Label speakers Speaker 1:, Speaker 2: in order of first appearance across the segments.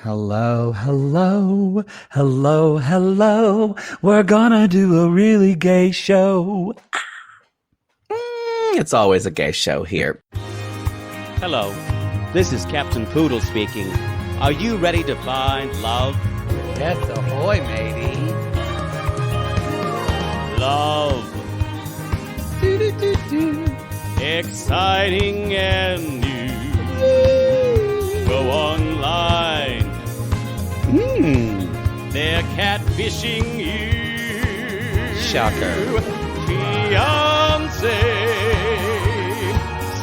Speaker 1: Hello, hello, hello, hello. We're gonna do a really gay show. It's always a gay show here.
Speaker 2: Hello, this is Captain Poodle speaking. Are you ready to find love?
Speaker 3: Yes, ahoy, matey.
Speaker 2: Love. Exciting and new. Go online. They're catfishing you.
Speaker 1: Shocker.
Speaker 2: Fiancé.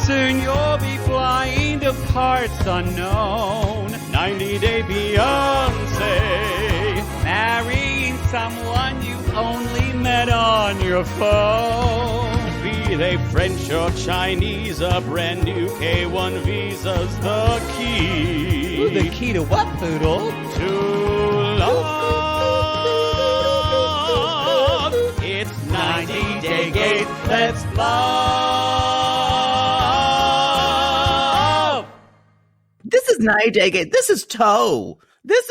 Speaker 3: Soon you'll be flying to parts unknown.
Speaker 2: 90-day fiancé.
Speaker 3: Marrying someone you only met on your phone.
Speaker 2: Be they French or Chinese, a brand new K1 visa's the key.
Speaker 3: Ooh, the key to what, Poodle?
Speaker 2: To love. It's 90-day gate. Let's love.
Speaker 1: This is 90-day gay. This is Toe. This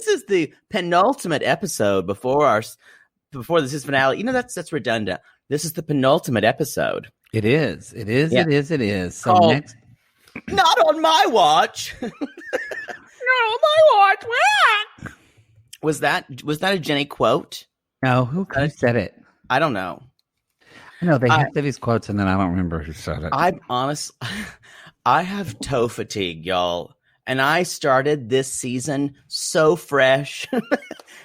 Speaker 1: is the penultimate episode before the season finale. You know, that's redundant. This is the penultimate episode.
Speaker 3: It is.
Speaker 1: Yeah.
Speaker 3: It is. So
Speaker 1: Called,
Speaker 3: next.
Speaker 1: Not on my watch.
Speaker 3: Not on my watch. What?
Speaker 1: Was that a Jenny quote?
Speaker 3: No, who said it?
Speaker 1: I don't know.
Speaker 3: No, they have these quotes, and then I don't remember who said it.
Speaker 1: I'm honest. I have toe fatigue, y'all. And I started this season so fresh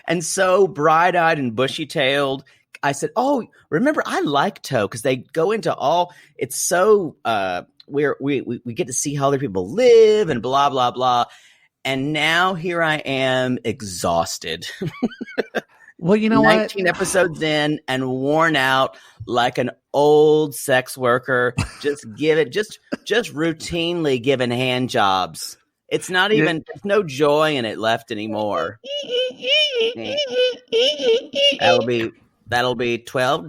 Speaker 1: and so bright-eyed and bushy-tailed. I said, "Oh, remember, I like Toe because they go into all. It's so we get to see how other people live and blah blah blah." And now here I am, exhausted.
Speaker 3: Well, you know
Speaker 1: 19 episodes in and worn out like an old sex worker. Just routinely giving hand jobs. It's not even, there's no joy in it left anymore. That'll be $12.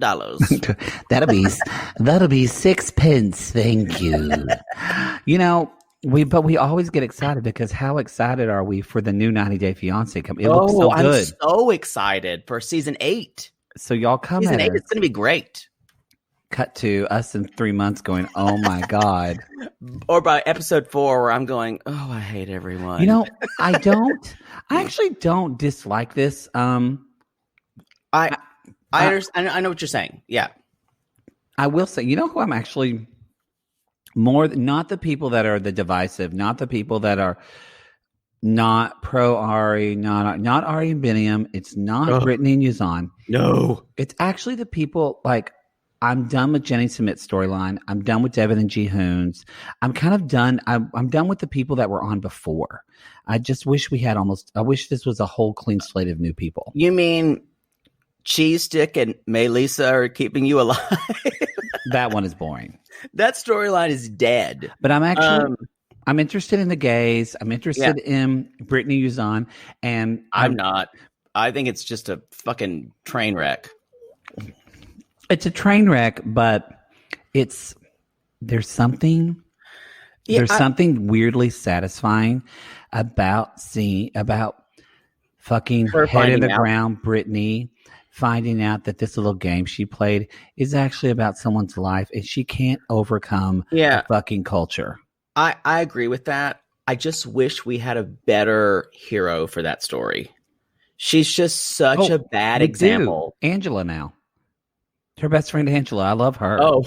Speaker 3: That'll be 6 pence. Thank you. You know, we always get excited because how excited are we for the new 90-Day Fiancé? It looks so good.
Speaker 1: I'm so excited for season 8.
Speaker 3: So y'all come
Speaker 1: season
Speaker 3: at
Speaker 1: 8
Speaker 3: us.
Speaker 1: is going to be great.
Speaker 3: Cut to us in 3 months going, oh my God.
Speaker 1: Or by episode 4 where I'm going, oh, I hate everyone.
Speaker 3: You know, I actually don't dislike this.
Speaker 1: I understand. I know what you're saying. Yeah.
Speaker 3: I will say, you know who I'm actually not the people that are the divisive, not the people that are not pro Ari, not Ari and Biniam. It's not Brittany and Yazan.
Speaker 1: No.
Speaker 3: It's actually the people like, I'm done with Jenny Sumit's storyline. I'm done with Deavan and Jihoon's. I'm kind of done. I'm done with the people that were on before. I just wish I wish this was a whole clean slate of new people.
Speaker 1: You mean Cheese Stick and Melissa are keeping you alive?
Speaker 3: That one is boring.
Speaker 1: That storyline is dead.
Speaker 3: But I'm actually I'm interested in the gays. I'm interested in Brittany Yazan, and
Speaker 1: I'm not. I think it's just a fucking train wreck.
Speaker 3: It's a train wreck, but there's something something weirdly satisfying about fucking
Speaker 1: her
Speaker 3: head in the
Speaker 1: out.
Speaker 3: ground Brittany finding out that this little game she played is actually about someone's life and she can't overcome the fucking culture.
Speaker 1: I agree with that. I just wish we had a better hero for that story. She's just such a bad example.
Speaker 3: Angela now. Her best friend Angela. I love her.
Speaker 1: Oh.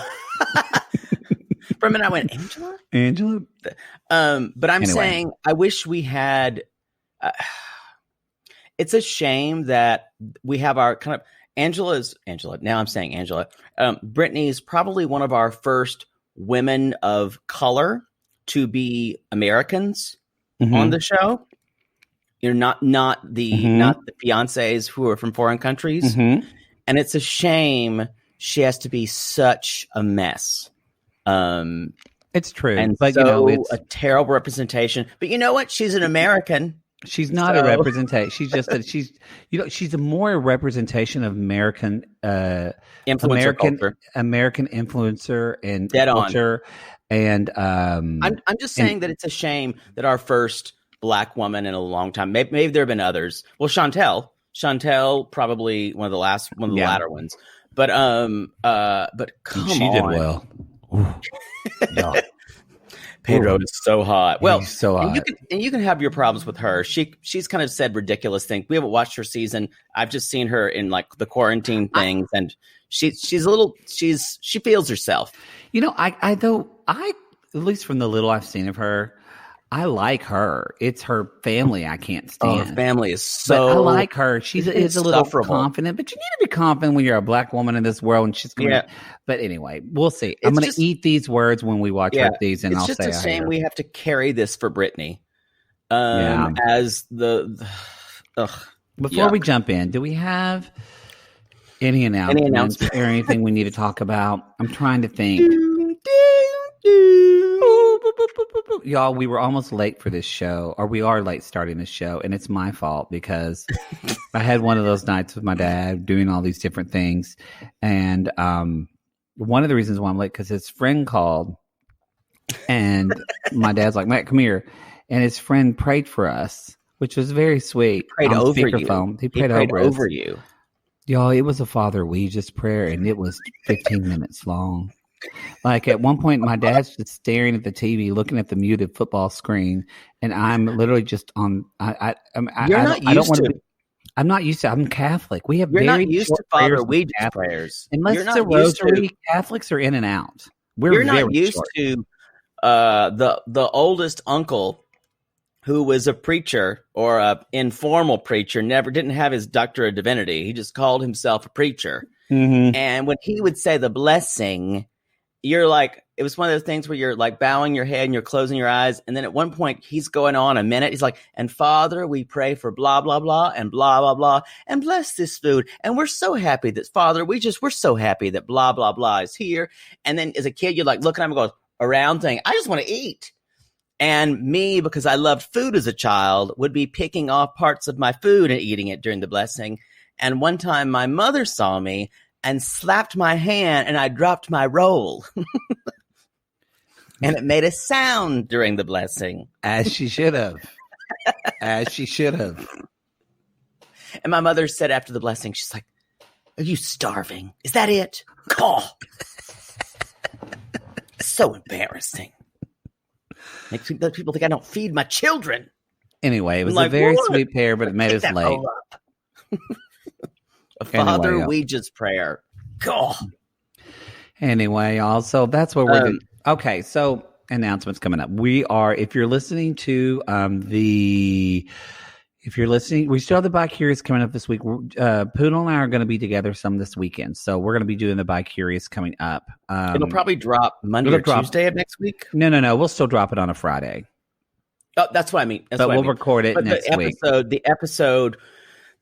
Speaker 1: For a minute I went, Angela?
Speaker 3: Angela?
Speaker 1: But I'm saying I wish we had it's a shame that we have our kind of Angela. Now I'm saying Angela. Brittany is probably one of our first women of color to be Americans on the show. You're not the fiancés who are from foreign countries. And it's a shame she has to be such a mess.
Speaker 3: It's true.
Speaker 1: And
Speaker 3: but
Speaker 1: so
Speaker 3: you know, it's
Speaker 1: a terrible representation. But you know what? She's an American.
Speaker 3: She's not a representation. She's just she's a more representation of American
Speaker 1: influencer
Speaker 3: American influencer and
Speaker 1: Dead
Speaker 3: culture.
Speaker 1: On. And I'm just saying that it's a shame that our first Black woman in a long time. Maybe there have been others. Well, Chantel, probably one of the latter ones. But come
Speaker 3: she
Speaker 1: on.
Speaker 3: did well. Yeah.
Speaker 1: Pedro is so hot. Well,
Speaker 3: he's so hot.
Speaker 1: And you can have your problems with her. She's kind of said ridiculous things. We haven't watched her season. I've just seen her in like the quarantine things, and she feels herself.
Speaker 3: You know, I at least from the little I've seen of her, I like her. It's her family I can't stand.
Speaker 1: Oh, her family is so.
Speaker 3: But I like her. She's is a little
Speaker 1: insufferable.
Speaker 3: confident, but you need to be confident when you're a Black woman in this world. And she's going.
Speaker 1: Yeah.
Speaker 3: But anyway, we'll see. I'm going to eat these words when we watch her these, and I'll say
Speaker 1: it's just a shame we have to carry this for Brittany. As the.
Speaker 3: Before we jump in, do we have any announcements or anything we need to talk about? I'm trying to think. Y'all, we were almost late for this show, or we are late starting this show, and it's my fault because I had one of those nights with my dad doing all these different things, and one of the reasons why I'm late because his friend called, and my dad's like, "Matt, come here," and his friend prayed for us, which was very sweet.
Speaker 1: Prayed over
Speaker 3: speakerphone.
Speaker 1: you.
Speaker 3: He prayed over
Speaker 1: you.
Speaker 3: Y'all, it was a Father We Just prayer, and it was 15 minutes long. Like at one point, my dad's just staring at the TV, looking at the muted football screen, and I'm literally just on. I'm not used to. I'm Catholic. We have
Speaker 1: You're
Speaker 3: very
Speaker 1: not used to Father Ouija's prayers.
Speaker 3: Unless it's a rosary, Catholics are in and out.
Speaker 1: You're not used to the oldest uncle who was a preacher or a informal preacher. Didn't have his doctorate of divinity. He just called himself a preacher.
Speaker 3: Mm-hmm.
Speaker 1: And when he would say the blessing, you're like, it was one of those things where you're like bowing your head and you're closing your eyes. And then at one point he's going on a minute. He's like, and Father, we pray for blah, blah, blah, and blah, blah, blah, and bless this food. And we're so happy that Father, we're so happy that blah, blah, blah is here. And then as a kid, you're like looking at him and go around saying, I just want to eat. And me, because I loved food as a child, would be picking off parts of my food and eating it during the blessing. And one time my mother saw me and slapped my hand, and I dropped my roll. And it made a sound during the blessing.
Speaker 3: As she should have. As she should have.
Speaker 1: And my mother said after the blessing, she's like, are you starving? Is that it? Oh. So embarrassing. Makes people think I don't feed my children.
Speaker 3: Anyway, it was a very sweet prayer, but it made us late.
Speaker 1: A Father Ouija's prayer. God.
Speaker 3: Anyway, y'all. So that's what we're doing. Okay, so announcements coming up. We still have the Bi-Curious coming up this week. Poodle and I are going to be together some this weekend. So we're going to be doing the Bi-Curious coming up.
Speaker 1: It'll probably drop Monday or Tuesday of next week.
Speaker 3: No. We'll still drop it on a Friday.
Speaker 1: Oh, that's what I mean.
Speaker 3: We'll record it next week.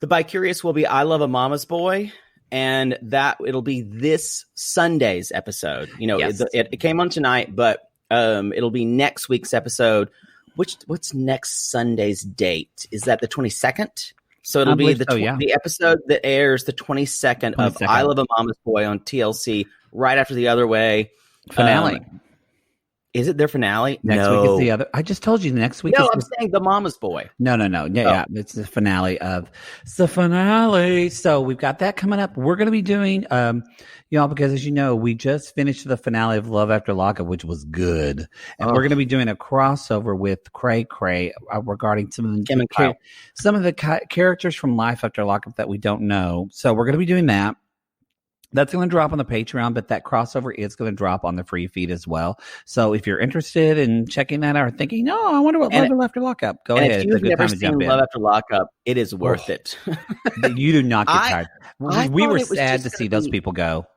Speaker 3: The
Speaker 1: Bi-Curious will be I Love a Mama's Boy, and it'll be this Sunday's episode. You know, yes. It came on tonight, but it'll be next week's episode. What's next Sunday's date? Is that the 22nd? So it'll be the episode that airs the 22nd of I Love a Mama's Boy on TLC, right after the Other Way
Speaker 3: finale.
Speaker 1: Is it their finale?
Speaker 3: Next week is the other. I just told you next week.
Speaker 1: No, I'm saying the Mama's Boy.
Speaker 3: No. Yeah. It's the finale of the finale. So we've got that coming up. We're going to be doing, y'all, because as you know, we just finished the finale of Love After Lockup, which was good. And we're going to be doing a crossover with Cray Cray regarding some of the characters from Life After Lockup that we don't know. So we're going to be doing that. That's going to drop on the Patreon, but that crossover is going to drop on the free feed as well. So if you're interested in checking that out or thinking, no, I wonder what Love After Lockup, go ahead.
Speaker 1: If you've never seen Love After Lockup, it is worth it.
Speaker 3: You do not get tired. We were sad to see those people go.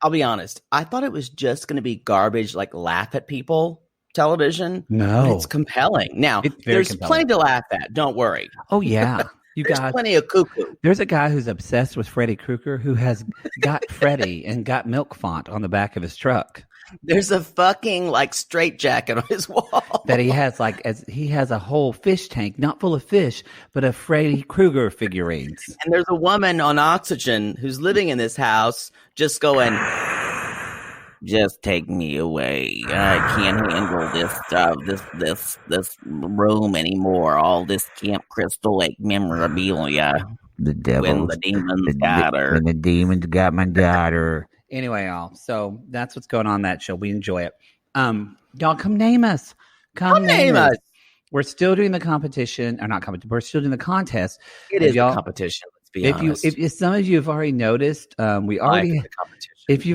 Speaker 1: I'll be honest. I thought it was just going to be garbage, like laugh at people television.
Speaker 3: No.
Speaker 1: It's compelling. Now, there's plenty to laugh at. Don't worry.
Speaker 3: Oh, yeah.
Speaker 1: There's plenty of cuckoo.
Speaker 3: There's a guy who's obsessed with Freddy Krueger who has got Freddy and got milk font on the back of his truck.
Speaker 1: There's a fucking straight jacket on his wall
Speaker 3: that he has he has a whole fish tank, not full of fish, but of Freddy Krueger figurines.
Speaker 1: And there's a woman on oxygen who's living in this house just going Just take me away. I can't handle this stuff, this room anymore. All this Camp Crystal Lake memorabilia.
Speaker 3: The devil.
Speaker 1: When the demons got her.
Speaker 3: When the demons got my daughter. Anyway, y'all. So that's what's going on in that show. We enjoy it. Y'all come name us. Come name us. We're still doing the competition, or not competition. We're still doing the contest.
Speaker 1: It is a competition. Let's be honest.
Speaker 3: If some of you have already noticed, we already. If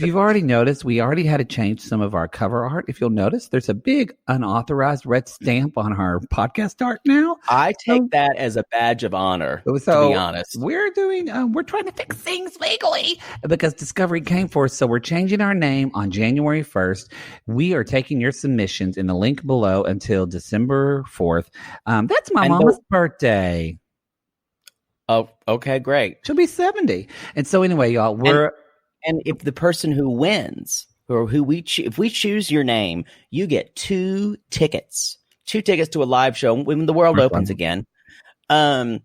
Speaker 3: you've already noticed, we already had to change some of our cover art. If you'll notice, there's a big unauthorized red stamp on our podcast art now.
Speaker 1: I take that as a badge of honor, to be honest.
Speaker 3: We're trying to fix things legally because Discovery came for us. So we're changing our name on January 1st. We are taking your submissions in the link below until December 4th. That's my mama's birthday.
Speaker 1: Oh, okay, great.
Speaker 3: She'll be 70. And so anyway, y'all,
Speaker 1: and if the person who wins, or if we choose your name, you get 2 tickets to a live show when the world opens again.
Speaker 3: And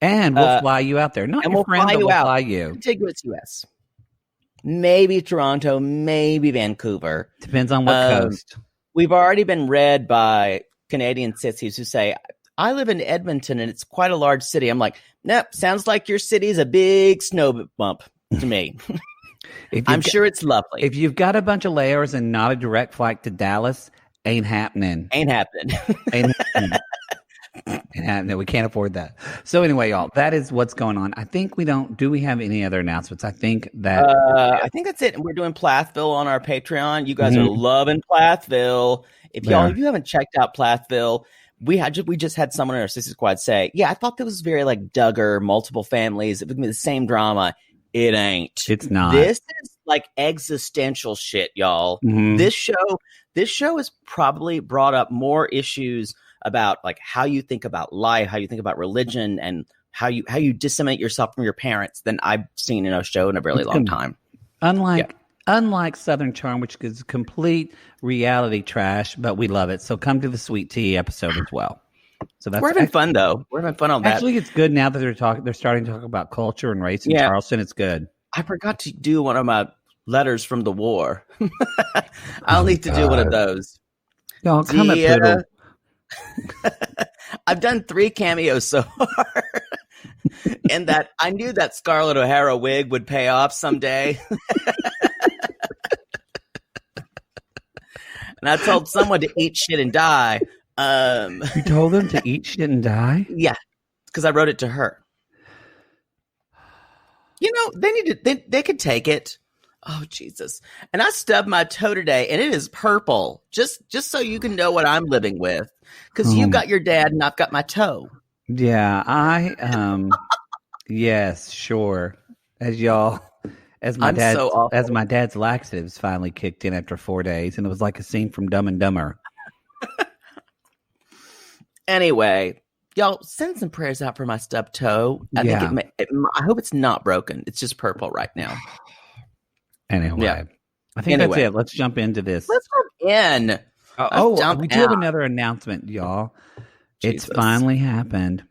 Speaker 3: we'll fly you out there. Not your friend, but we'll fly you.
Speaker 1: Contiguous US. Maybe Toronto, maybe Vancouver.
Speaker 3: Depends on what coast.
Speaker 1: We've already been read by Canadian sissies who say, I live in Edmonton and it's quite a large city. I'm like, nope, sounds like your city is a big snow bump to me. I'm sure it's lovely.
Speaker 3: If you've got a bunch of layers and not a direct flight to Dallas, ain't happening.
Speaker 1: Ain't happening.
Speaker 3: Ain't happening. We can't afford that. So anyway, y'all, that is what's going on. I think do we have any other announcements? I think
Speaker 1: that's it. We're doing Plathville on our Patreon. You guys are loving Plathville. If you haven't checked out Plathville, we just had someone in our Sissy Squad say, yeah, I thought that was very like Duggar, multiple families. It would be the same drama. It ain't.
Speaker 3: It's not.
Speaker 1: This is like existential shit, y'all. Mm-hmm. This show has probably brought up more issues about like how you think about life, how you think about religion, and how you disseminate yourself from your parents than I've seen in a show in a really long time.
Speaker 3: Unlike Southern Charm, which is complete reality trash, but we love it. So come to the Sweet Tea episode as well. So
Speaker 1: we're having fun though. We're having fun on that.
Speaker 3: Actually, it's good now that they're starting to talk about culture and race in Charleston. It's good.
Speaker 1: I forgot to do one of my letters from the war. I'll need to do one of those.
Speaker 3: Y'all come at Poodle.
Speaker 1: I've done 3 cameos so far. And that I knew that Scarlett O'Hara wig would pay off someday. And I told someone to eat shit and die.
Speaker 3: You told them to eat shit and die?
Speaker 1: Yeah, because I wrote it to her. You know, they could take it. Oh, Jesus. And I stubbed my toe today, and it is purple. Just so you can know what I'm living with. Because you've got your dad, and I've got my toe.
Speaker 3: Yeah, yes, sure. As my dad's laxatives finally kicked in after 4 days, and it was like a scene from Dumb and Dumber.
Speaker 1: Anyway, y'all send some prayers out for my stubbed toe. I hope it's not broken. It's just purple right now.
Speaker 3: Anyway, I think that's it. Let's jump into this.
Speaker 1: Let's jump in.
Speaker 3: We do have another announcement, y'all. It's finally happened.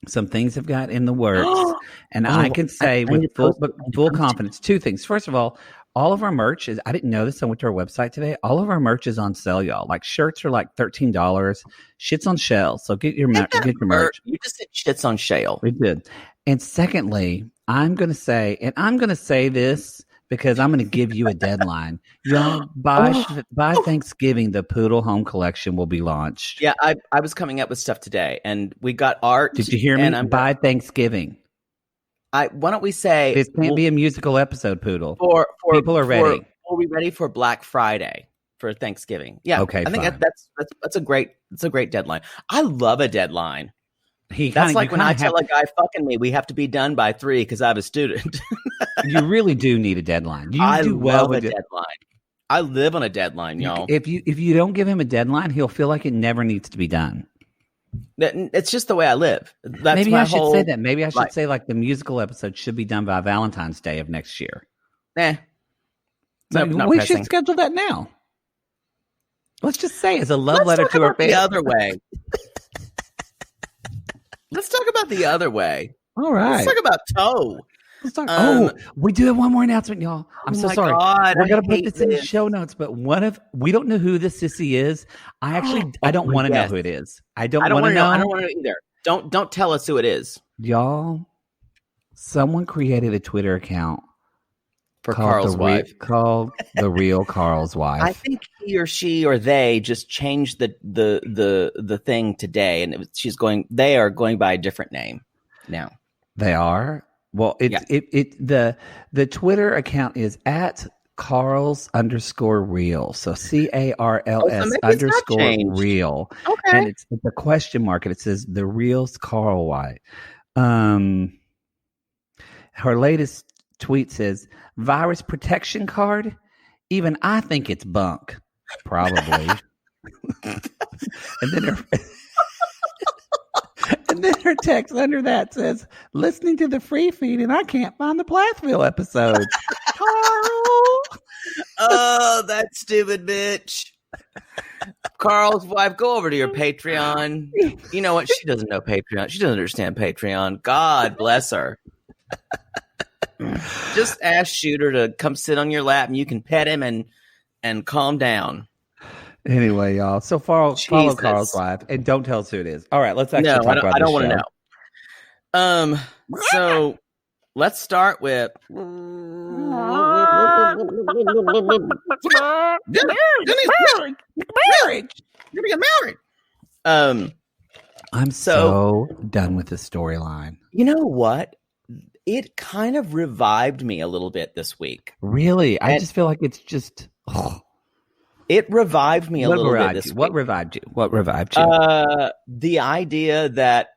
Speaker 3: Some things have got in the works, and I can say with full confidence 2 things. First of all of our merch is, I didn't know this, I went to our website today. All of our merch is on sale, y'all. Like shirts are like $13. Shit's on sale. So get your merch.
Speaker 1: You just said shit's on sale.
Speaker 3: We did. And secondly, I'm going to say this because I'm going to give you a deadline. Y'all, by Thanksgiving, the Poodle Home Collection will be launched.
Speaker 1: Yeah, I was coming up with stuff today, and we got art.
Speaker 3: Did you hear me? By Thanksgiving.
Speaker 1: Why don't we say
Speaker 3: this can't be a musical episode, Poodle? People are ready.
Speaker 1: Are we ready for Black Friday for Thanksgiving? Yeah.
Speaker 3: Okay.
Speaker 1: I think that's a great deadline. I love a deadline. That's like when I tell a guy fucking me, we have to be done by 3 because I have a student.
Speaker 3: You really do need a deadline.
Speaker 1: I love a deadline. I live on a deadline, y'all.
Speaker 3: If you don't give him a deadline, he'll feel like it never needs to be done.
Speaker 1: It's just the way I live.
Speaker 3: Maybe I should say that. Maybe I should say like the musical episode should be done by Valentine's Day of next year. We should schedule that now. Let's just say it's a love letter to our family.
Speaker 1: The other way. Let's talk about the other way.
Speaker 3: All right.
Speaker 1: Let's talk about toe.
Speaker 3: We do have one more announcement, y'all. I'm so sorry.
Speaker 1: God,
Speaker 3: We're gonna put this in the show notes, but we don't know who this sissy is. I don't want to know who it is. I don't want to know.
Speaker 1: I don't want to know either. Don't tell us who it is,
Speaker 3: y'all. Someone created a Twitter account
Speaker 1: for Carl's wife,
Speaker 3: called The Real Carl's Wife.
Speaker 1: I think he or she or they just changed the thing today, and they are going by a different name now.
Speaker 3: They are. Well, the Twitter account is at Carls_real. So CARLS_real.
Speaker 1: Okay.
Speaker 3: And it's a question mark, and it says The Real's Carl White. Her latest tweet says, virus protection card? Even I think it's bunk. Probably. And then her text under that says, listening to the free feed and I can't find the Plathville episode. Carl.
Speaker 1: Oh, that stupid bitch. Carl's wife, go over to your Patreon. You know what? She doesn't know Patreon. She doesn't understand Patreon. God bless her. Just ask Shooter to come sit on your lap and you can pet him and calm down.
Speaker 3: Anyway, y'all. So follow Carl's wife and don't tell us who it is. All right, let's talk about this. I don't want to
Speaker 1: know. So let's start with marriage. You're gonna get married.
Speaker 3: I'm so done with the storyline.
Speaker 1: You know what? It kind of revived me a little bit this week.
Speaker 3: Really? I just feel like it's just.
Speaker 1: It revived me a little bit this week.
Speaker 3: What revived you?
Speaker 1: The idea that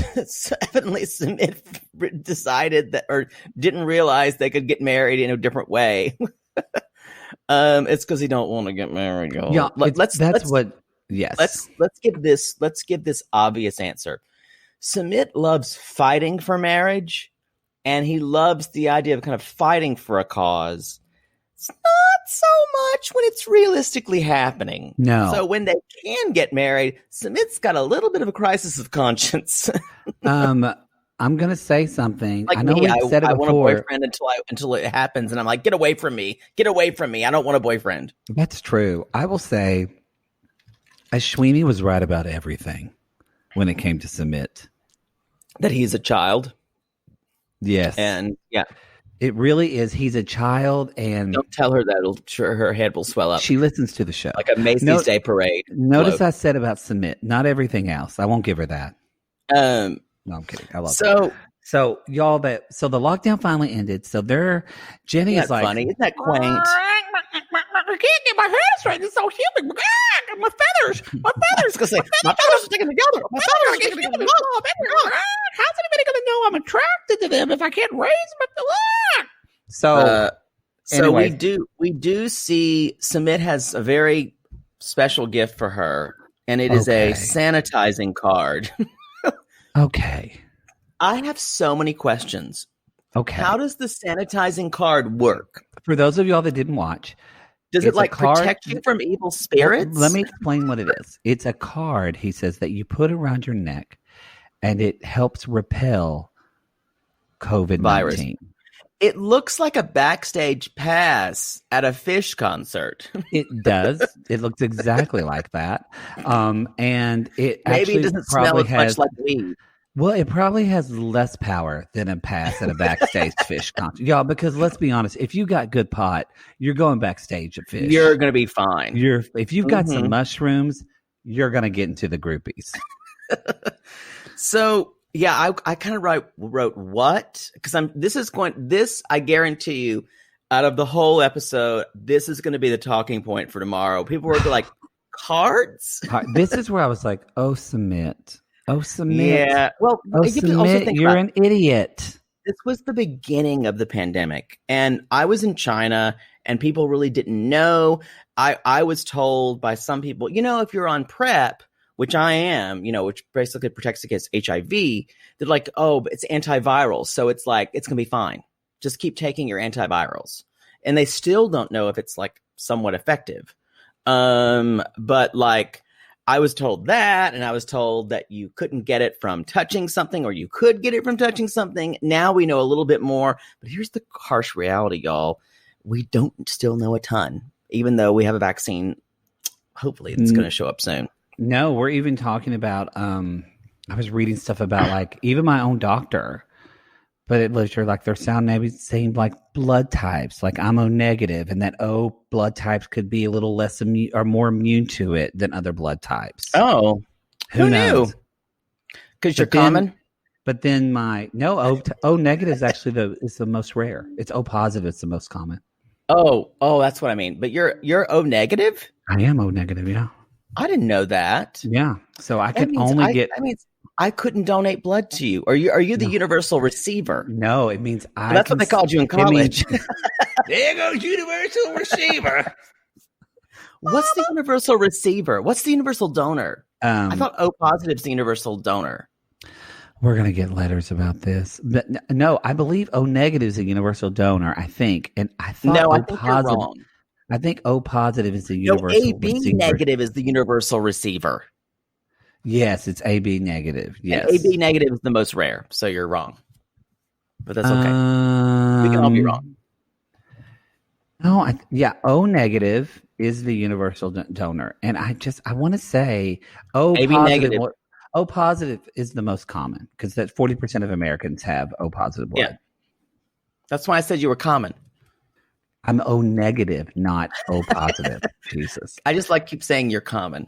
Speaker 1: evidently Sumit decided that, or didn't realize they could get married in a different way. It's because he don't want to get married. Y'all.
Speaker 3: Yeah, let's give this obvious answer. Sumit loves fighting for marriage, and he loves the idea of kind of fighting for a cause. It's not so much when it's realistically happening. No.
Speaker 1: So when they can get married, Sumit's got a little bit of a crisis of conscience.
Speaker 3: I'm going to say something.
Speaker 1: Like
Speaker 3: I know
Speaker 1: me,
Speaker 3: we've said it
Speaker 1: I
Speaker 3: before.
Speaker 1: want a boyfriend until it happens, and I'm like, get away from me. Get away from me. I don't want a boyfriend.
Speaker 3: That's true. I will say, Ashwini was right about everything when it came to Sumit.
Speaker 1: That he's a child.
Speaker 3: Yes.
Speaker 1: And yeah.
Speaker 3: It really is. He's a child, and
Speaker 1: don't tell her that. Sure, her head will swell up.
Speaker 3: She listens to the show
Speaker 1: like a Macy's Day Parade.
Speaker 3: Notice I said about Sumit, not everything else. I won't give her that.
Speaker 1: No,
Speaker 3: I'm kidding. I love that. So y'all, the lockdown finally ended. So Jenny is like,
Speaker 1: funny. Isn't that quaint?
Speaker 4: I can't get my hair straight. It's so humid. My feathers. My feathers are sticking together. My feathers are sticking together. How's anybody going to know I'm attracted to them if I can't raise my
Speaker 3: So
Speaker 1: anyways. we do see Sumit has a very special gift for her, and it is a sanitizing card.
Speaker 3: Okay.
Speaker 1: I have so many questions.
Speaker 3: Okay.
Speaker 1: How does the sanitizing card work?
Speaker 3: For those of y'all that didn't watch,
Speaker 1: does it protect you from evil spirits?
Speaker 3: Well, let me explain what it is. It's a card, he says, that you put around your neck, and it helps repel COVID-19.
Speaker 1: Virus. It looks like a backstage pass at a Fish concert.
Speaker 3: It does. It looks exactly like that. And it
Speaker 1: maybe it doesn't smell as much like weed.
Speaker 3: Well, it probably has less power than a pass at a backstage Fish concert. Y'all, because let's be honest, if you got good pot, you're going backstage at Fish.
Speaker 1: You're going to be fine.
Speaker 3: If you've got some mushrooms, you're going to get into the groupies.
Speaker 1: So, yeah, I kind of wrote what? Because I guarantee you, out of the whole episode, this is going to be the talking point for tomorrow. People were like, cards?
Speaker 3: This is where I was like, oh, Sumit. Oh, Sumit.
Speaker 1: Yeah. Well,
Speaker 3: Sumit, you're an idiot.
Speaker 1: This was the beginning of the pandemic, and I was in China, and people really didn't know. I was told by some people, if you're on PrEP, which I am, which basically protects against HIV, they're like, oh, but it's antiviral, so it's like it's gonna be fine. Just keep taking your antivirals, and they still don't know if it's like somewhat effective. But like, I was told that, and I was told that you couldn't get it from touching something, or you could get it from touching something. Now we know a little bit more, but here's the harsh reality, y'all. We don't still know a ton, even though we have a vaccine. Hopefully it's going to show up soon.
Speaker 3: No, we're even talking about, I was reading stuff about like even my own doctor, but it literally like they're saying like blood types, like I'm O negative, and that O blood types could be a little less immune or more immune to it than other blood types.
Speaker 1: Oh, who knew? Because you're common.
Speaker 3: But then O negative is actually is the most rare. It's O positive. It's the most common.
Speaker 1: Oh, that's what I mean. But you're O negative?
Speaker 3: I am O negative. Yeah.
Speaker 1: I didn't know that.
Speaker 3: Yeah. So I could only get.
Speaker 1: I mean, I couldn't donate blood to you. Are you the universal receiver?
Speaker 3: No, it means
Speaker 1: that's what they called you in college.
Speaker 3: There goes universal receiver.
Speaker 1: What's the universal receiver? What's the universal donor? I thought O positive is the universal donor.
Speaker 3: We're going to get letters about this. But no, I believe O negative is a universal donor, I think. And I thought
Speaker 1: I think you're wrong.
Speaker 3: I think O positive is the universal
Speaker 1: AB
Speaker 3: receiver.
Speaker 1: negative is the universal receiver.
Speaker 3: Yes, it's AB negative. Yes.
Speaker 1: And AB negative is the most rare, so you're wrong. But that's okay. We can all be wrong.
Speaker 3: No, O negative is the universal donor. And I want to say O
Speaker 1: AB
Speaker 3: positive.
Speaker 1: negative.
Speaker 3: O positive is the most common because that 40% of Americans have O positive blood.
Speaker 1: Yeah. That's why I said you were common.
Speaker 3: I'm O negative, not O positive. Jesus.
Speaker 1: I just keep saying you're common.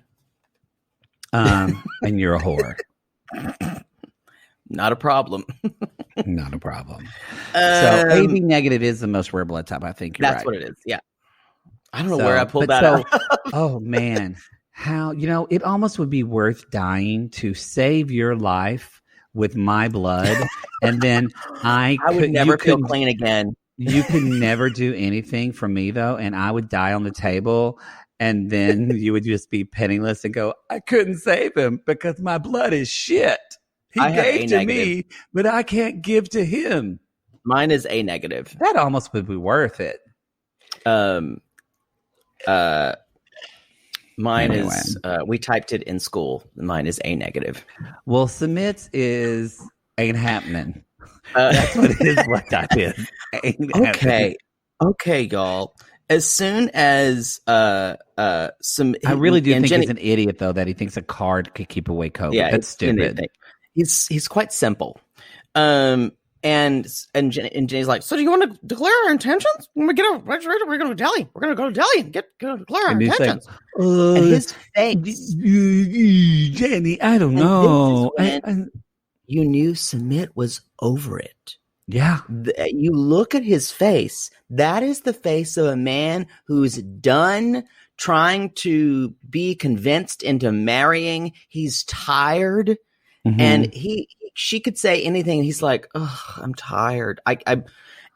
Speaker 3: And you're a whore.
Speaker 1: Not a problem.
Speaker 3: Not a problem. So AB negative is the most rare blood type. I think you're right.
Speaker 1: That's what it is. Yeah. I don't know where I pulled that out.
Speaker 3: Oh man. How, it almost would be worth dying to save your life with my blood. And then I
Speaker 1: would never feel clean again.
Speaker 3: You could never do anything for me though. And I would die on the table. And then you would just be penniless and go, I couldn't save him because my blood is shit. He gave to me, but I can't give to him.
Speaker 1: Mine is A negative.
Speaker 3: That almost would be worth it.
Speaker 1: Mine is, we typed it in school. Mine is A negative.
Speaker 3: Well, Sumit ain't happening. That's what his blood type is.
Speaker 1: Okay, y'all. As soon as I
Speaker 3: really do think he's an idiot though that he thinks a card could keep away COVID. Yeah, that's stupid.
Speaker 1: He's quite simple. And Jenny's like, so do you want to declare our intentions? When we get over, we're going to go to Delhi. We're going to go to Delhi and declare our intentions.
Speaker 3: Like,
Speaker 1: and his face,
Speaker 3: Jenny, I don't know.
Speaker 1: You knew Sumit was over it.
Speaker 3: Yeah.
Speaker 1: You look at his face. That is the face of a man who's done trying to be convinced into marrying. He's tired. Mm-hmm. And she could say anything. And he's like, oh, I'm tired. And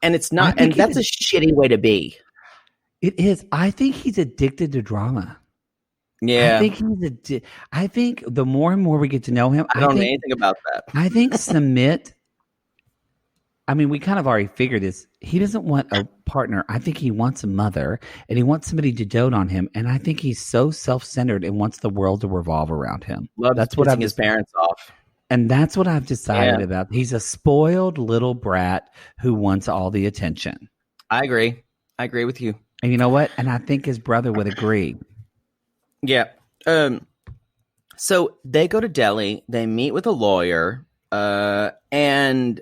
Speaker 1: it's not, and that's a shitty way to be.
Speaker 3: It is. I think he's addicted to drama.
Speaker 1: Yeah.
Speaker 3: I think the more and more we get to know him,
Speaker 1: I don't know anything about that.
Speaker 3: I think Sumit, I mean, we kind of already figured this. He doesn't want a partner. I think he wants a mother and he wants somebody to dote on him. And I think he's so self-centered and wants the world to revolve around him.
Speaker 1: That's what his parents off.
Speaker 3: And that's what I've decided about. He's a spoiled little brat who wants all the attention.
Speaker 1: I agree. I agree with you.
Speaker 3: And you know what? And I think his brother would agree.
Speaker 1: Yeah. So they go to Delhi. They meet with a lawyer. And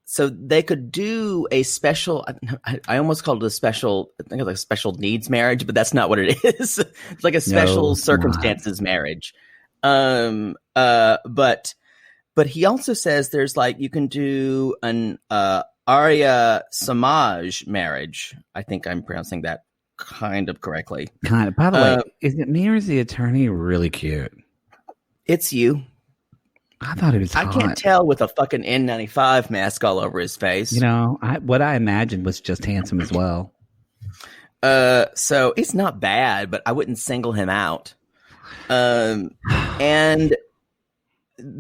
Speaker 1: so they could do a special, I almost called it a special, I think it's like a special needs marriage, but that's not what it is. It's like a special circumstances marriage. But he also says there's you can do an Arya Samaj marriage. I think I'm pronouncing that kind of correctly.
Speaker 3: Kind of. By the way, is it me or is the attorney really cute?
Speaker 1: It's you.
Speaker 3: I thought it was hot.
Speaker 1: I can't tell with a fucking N95 mask all over his face.
Speaker 3: What I imagined was just handsome as well.
Speaker 1: So it's not bad, but I wouldn't single him out. And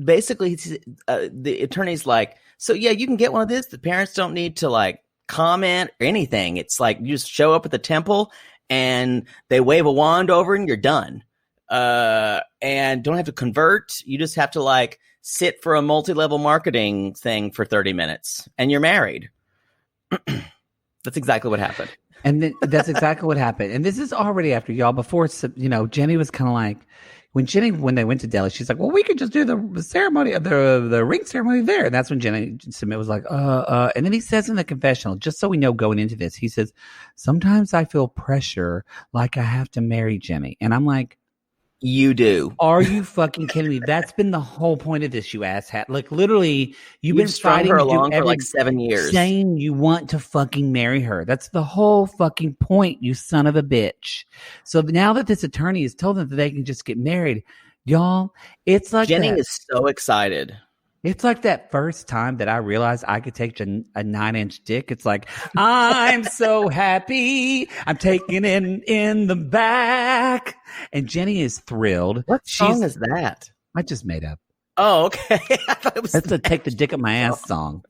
Speaker 1: basically, the attorney's like, so yeah, you can get one of this. The parents don't need to comment or anything. It's you just show up at the temple and they wave a wand over and you're done. and don't have to convert. You just have to like sit for a multi-level marketing thing for 30 minutes and you're married. That's exactly what happened.
Speaker 3: And then that's exactly what happened. And this is already after y'all. Before, Jenny was kind of like, when they went to Delhi, she's like, well, we could just do the ceremony, the ring ceremony there. And that's when Sumit was like, and then he says in the confessional, just so we know going into this, he says, sometimes I feel pressure like I have to marry Jenny. And I'm like,
Speaker 1: you do.
Speaker 3: Are you fucking kidding me? That's been the whole point of this, you asshat. Like, literally, you've been fighting
Speaker 1: her along for like 7 years,
Speaker 3: saying you want to fucking marry her. That's the whole fucking point, you son of a bitch. So now that this attorney has told them that they can just get married, y'all, it's like
Speaker 1: Jenny is so excited.
Speaker 3: It's like that first time that I realized I could take a 9-inch dick. It's like, I'm so happy. I'm taking it in the back. And Jenny is thrilled.
Speaker 1: What song is that?
Speaker 3: I just made up.
Speaker 1: Oh, okay. I thought it was
Speaker 3: That's the Take the Dick Up My Ass song.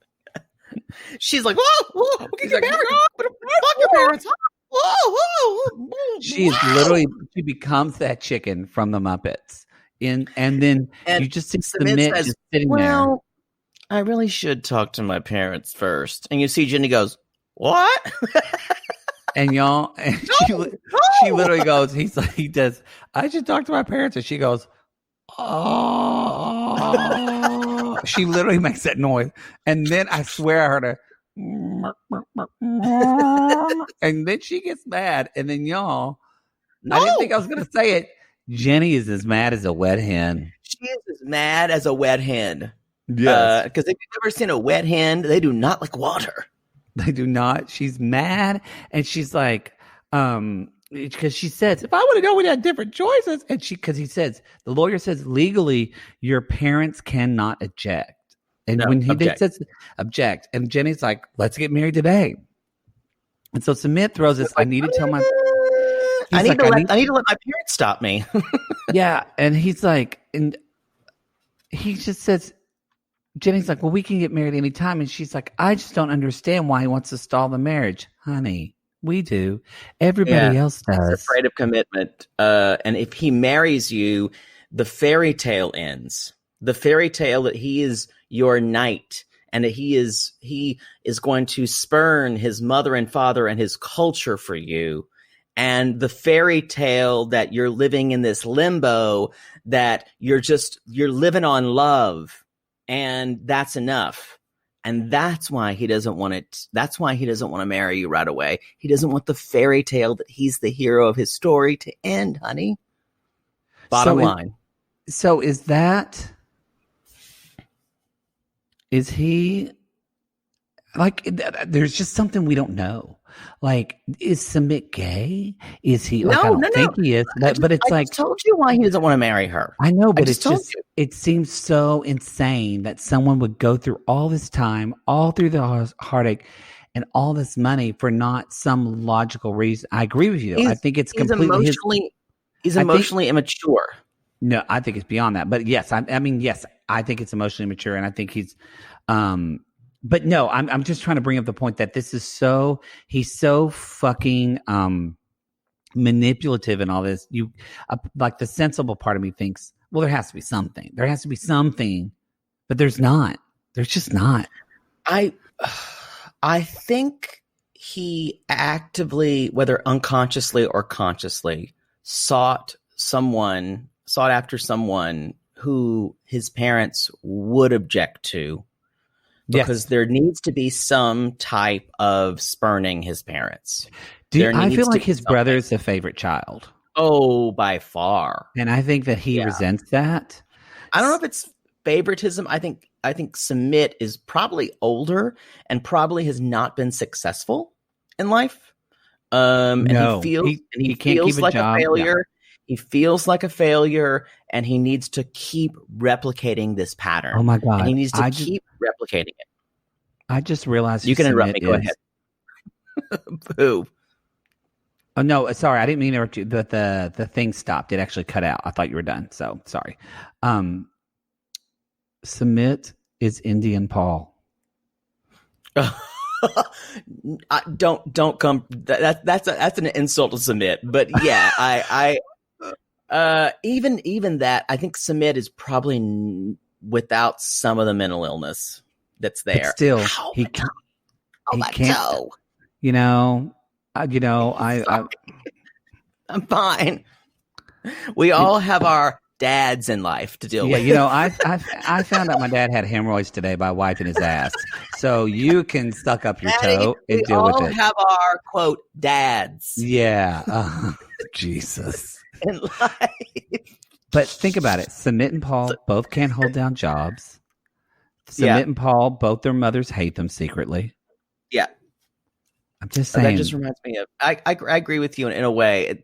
Speaker 1: She's like, whoa, we can get married. But fuck your parents. Whoa.
Speaker 3: She becomes that chicken from the Muppets. And then you just see Sumit just sitting there.
Speaker 1: I really should talk to my parents first. And you see Jenny goes, what?
Speaker 3: And y'all, she literally goes, he does, I should talk to my parents. And she goes, oh. She literally makes that noise. And then I swear I heard her. And then she gets mad. And then y'all, I didn't think I was going to say it. Jenny is as mad as a wet hen.
Speaker 1: She is as mad as a wet hen.
Speaker 3: Yes.
Speaker 1: Because if you've ever seen a wet hen, they do not like water.
Speaker 3: They do not. She's mad. And she's like, because she says, if I would have known we had different choices. And because the lawyer says, legally, your parents cannot object. And when he says object, and Jenny's like, let's get married today. And so Sumit throws this, I need to tell my...
Speaker 1: I need to let my parents stop me.
Speaker 3: Yeah. And he's like, and he just says, Jenny's like, well, we can get married anytime. And she's like, I just don't understand why he wants to stall the marriage. Honey, we do. Everybody else does.
Speaker 1: He's afraid of commitment. And if he marries you, the fairy tale ends. The fairy tale that he is your knight and that he is going to spurn his mother and father and his culture for you. And the fairy tale that you're living in this limbo, that you're living on love, and that's enough. And that's why he doesn't want it. That's why he doesn't want to marry you right away. He doesn't want the fairy tale that he's the hero of his story to end, honey. Bottom line.
Speaker 3: So is he like, there's just something we don't know. Like, is Sumit gay? Is he? Like, I don't think he is. But it's like,
Speaker 1: I told you why he doesn't want to marry her.
Speaker 3: I know, but it seems so insane that someone would go through all this time, all through the heartache, and all this money for not some logical reason. I agree with you. I think it's completely
Speaker 1: he's emotionally immature.
Speaker 3: No, I think it's beyond that. But yes, I think it's emotionally mature, and I think he's. But no, I'm just trying to bring up the point that he's so fucking manipulative and all this. Like the sensible part of me thinks, well, there has to be something. There has to be something, but there's not. There's just not. I
Speaker 1: think he actively, whether unconsciously or consciously, sought after someone who his parents would object to. Because there needs to be some type of spurning his parents.
Speaker 3: I feel like his brother is the favorite child.
Speaker 1: Oh, by far.
Speaker 3: And I think that he resents that.
Speaker 1: I don't know if it's favoritism. I think Sumit is probably older and probably has not been successful in life. And he feels like a failure. Yeah. He feels like a failure, and he needs to keep replicating this pattern.
Speaker 3: Oh my God.
Speaker 1: And he needs to keep replicating it.
Speaker 3: I just realized
Speaker 1: you can interrupt me. Go ahead. Who?
Speaker 3: Oh no, sorry, I didn't mean to interrupt you. But the thing stopped. It actually cut out. I thought you were done. So sorry. Sumit is Indian Paul.
Speaker 1: Don't come. That's an insult to Sumit. But yeah, Even that, I think Sumit is probably without some of the mental illness that's there.
Speaker 3: But still,
Speaker 1: Ow,
Speaker 3: he
Speaker 1: my
Speaker 3: can't.
Speaker 1: toe. I'm fine. We all have our dads in life to deal with.
Speaker 3: I found out my dad had hemorrhoids today by wiping his ass. So you can suck up your toe and deal with it.
Speaker 1: We all have our, quote, dads.
Speaker 3: Yeah. Jesus.
Speaker 1: In life.
Speaker 3: But think about it. Sumit and Paul both can't hold down jobs. Sumit and Paul, both their mothers hate them secretly.
Speaker 1: Yeah.
Speaker 3: I'm just saying.
Speaker 1: That just reminds me of. I agree with you in a way.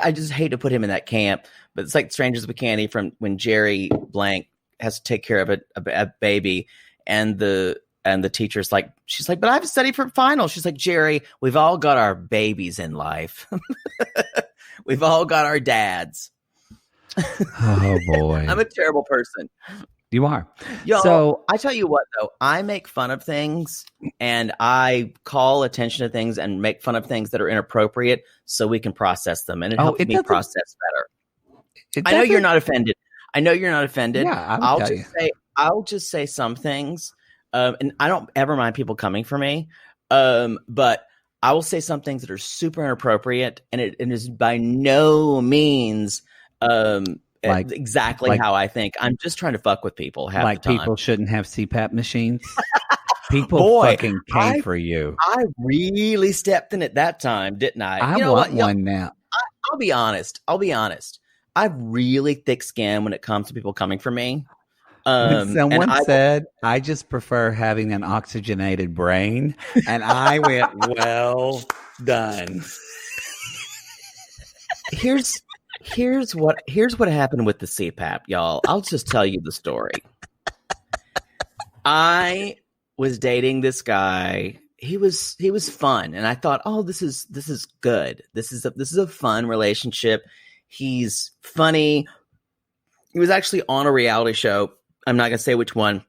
Speaker 1: I just hate to put him in that camp, but it's like Strangers with Candy from when Jerry Blank has to take care of a baby, and the teacher's like, she's like, but I have to study for finals. She's like, Jerry, we've all got our babies in life. We've all got our dads.
Speaker 3: Oh boy,
Speaker 1: I'm a terrible person.
Speaker 3: You are.
Speaker 1: So I tell you what, though, I make fun of things and I call attention to things and make fun of things that are inappropriate so we can process them. And it helps me process better. I know you're not offended.
Speaker 3: Yeah,
Speaker 1: I'll just say some things. And I don't ever mind people coming for me. But I will say some things that are super inappropriate. And it is by no means exactly how I think. I'm just trying to fuck with people half the time.
Speaker 3: People shouldn't have CPAP machines. People fucking came for you.
Speaker 1: I really stepped in it that time, didn't I?
Speaker 3: I want one now.
Speaker 1: I'll be honest. I have really thick skin when it comes to people coming for me.
Speaker 3: When someone said, I just prefer having an oxygenated brain, and I went, well done.
Speaker 1: Here's what happened with the CPAP, y'all. I'll just tell you the story. I was dating this guy. He was fun, and I thought, oh, this is good. This is a fun relationship. He's funny. He was actually on a reality show. I'm not gonna say which one.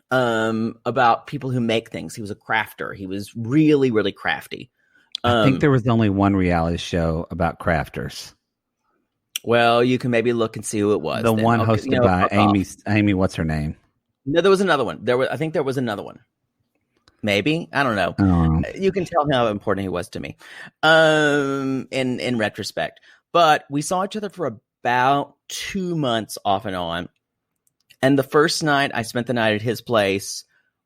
Speaker 1: About people who make things. He was a crafter. He was really, really crafty.
Speaker 3: I think there was only one reality show about crafters.
Speaker 1: Well, you can maybe look and see who it was.
Speaker 3: The one hosted by Amy. What's her name?
Speaker 1: No, there was another one. I think there was another one. Maybe, I don't know. You can tell how important he was to me. In retrospect, but we saw each other for about 2 months off and on. And the first night, I spent the night at his place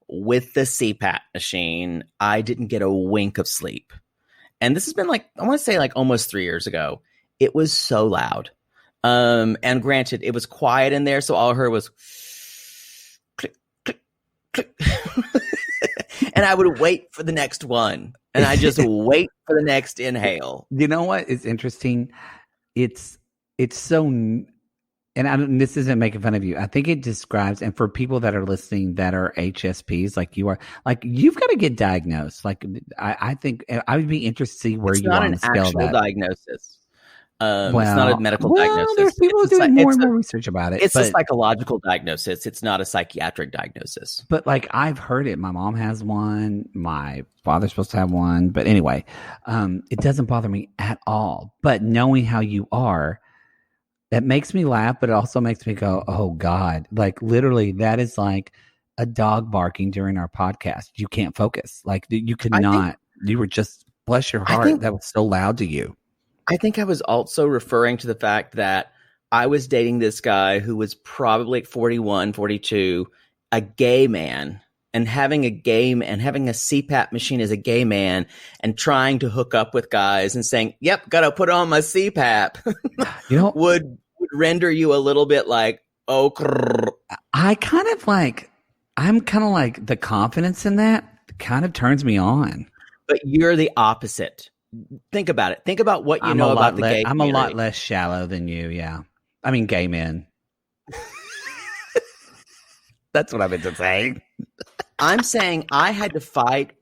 Speaker 1: with the CPAP machine. I didn't get a wink of sleep. And this has been I want to say almost 3 years ago. It was so loud. And granted, it was quiet in there. So all I heard was click, click, click. And I would wait for the next one. And I just wait for the next inhale.
Speaker 3: You know what is interesting? It's so, and this isn't making fun of you. I think it describes, and for people that are listening that are HSPs like you are, you've got to get diagnosed. I think I would be interested to see where you are on the scale. It's not an actual
Speaker 1: diagnosis. It's not a medical diagnosis.
Speaker 3: There's people doing more and more research about it.
Speaker 1: It's a psychological diagnosis. It's not a psychiatric diagnosis.
Speaker 3: But I've heard it. My mom has one. My father's supposed to have one. But anyway, it doesn't bother me at all. But knowing how you are, that makes me laugh, but it also makes me go, oh God. Literally, that is like a dog barking during our podcast. You can't focus. You could not. You were just, bless your heart, that was so loud to you.
Speaker 1: I think I was also referring to the fact that I was dating this guy who was probably 41, 42, a gay man, and having a CPAP machine as a gay man and trying to hook up with guys and saying, yep, got to put on my CPAP would render you a little bit
Speaker 3: I'm kind of the confidence in that kind of turns me on.
Speaker 1: But you're the opposite. Think about it. Think about what you know about the gay community.
Speaker 3: I'm a lot less shallow than you, yeah. I mean, gay men. That's what I meant to say.
Speaker 1: I'm saying I had to fight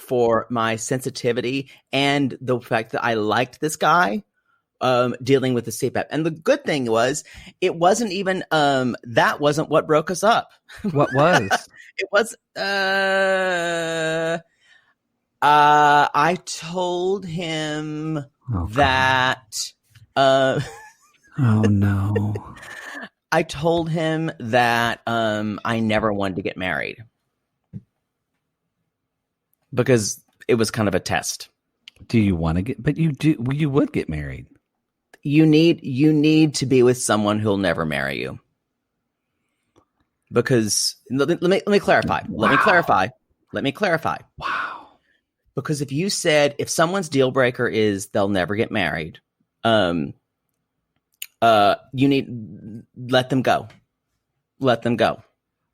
Speaker 1: for my sensitivity and the fact that I liked this guy dealing with the CPAP. And the good thing was, it wasn't even that wasn't what broke us up.
Speaker 3: What was?
Speaker 1: It was I told him that Uh,
Speaker 3: Oh no.
Speaker 1: I told him that I never wanted to get married because it was kind of a test.
Speaker 3: Do you want to get? But you do. You would get married.
Speaker 1: You need to be with someone who'll never marry you. Because let me clarify.
Speaker 3: Wow.
Speaker 1: Let me clarify.
Speaker 3: Wow.
Speaker 1: Because if someone's deal breaker is they'll never get married, you need let them go. Let them go.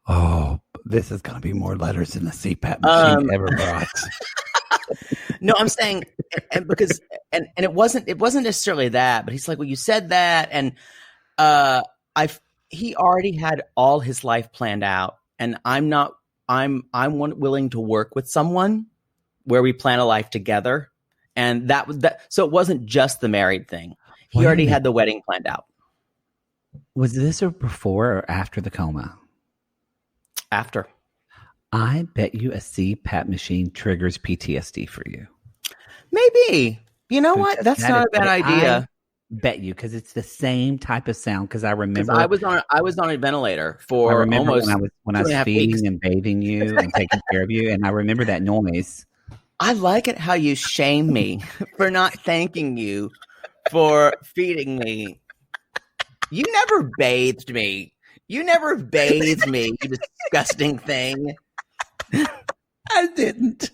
Speaker 3: Oh, this is going to be more letters than the CPAP machine ever brought.
Speaker 1: No, I'm saying, and it wasn't necessarily that, but he's like, well, you said that, and he already had all his life planned out, and I'm willing to work with someone where we plan a life together, and that was that. So it wasn't just the married thing. He already had the wedding planned out.
Speaker 3: Was this before or after the coma?
Speaker 1: After.
Speaker 3: I bet you a CPAP machine triggers PTSD for you.
Speaker 1: Maybe. You know what? That's not a bad idea.
Speaker 3: I bet you, because it's the same type of sound. Because I remember
Speaker 1: I was on a ventilator for almost
Speaker 3: when I was feeding
Speaker 1: weeks.
Speaker 3: and bathing you and taking care of you, and I remember that noise.
Speaker 1: I like it how you shame me for not thanking you for feeding me. You never bathed me. You disgusting thing.
Speaker 3: I didn't.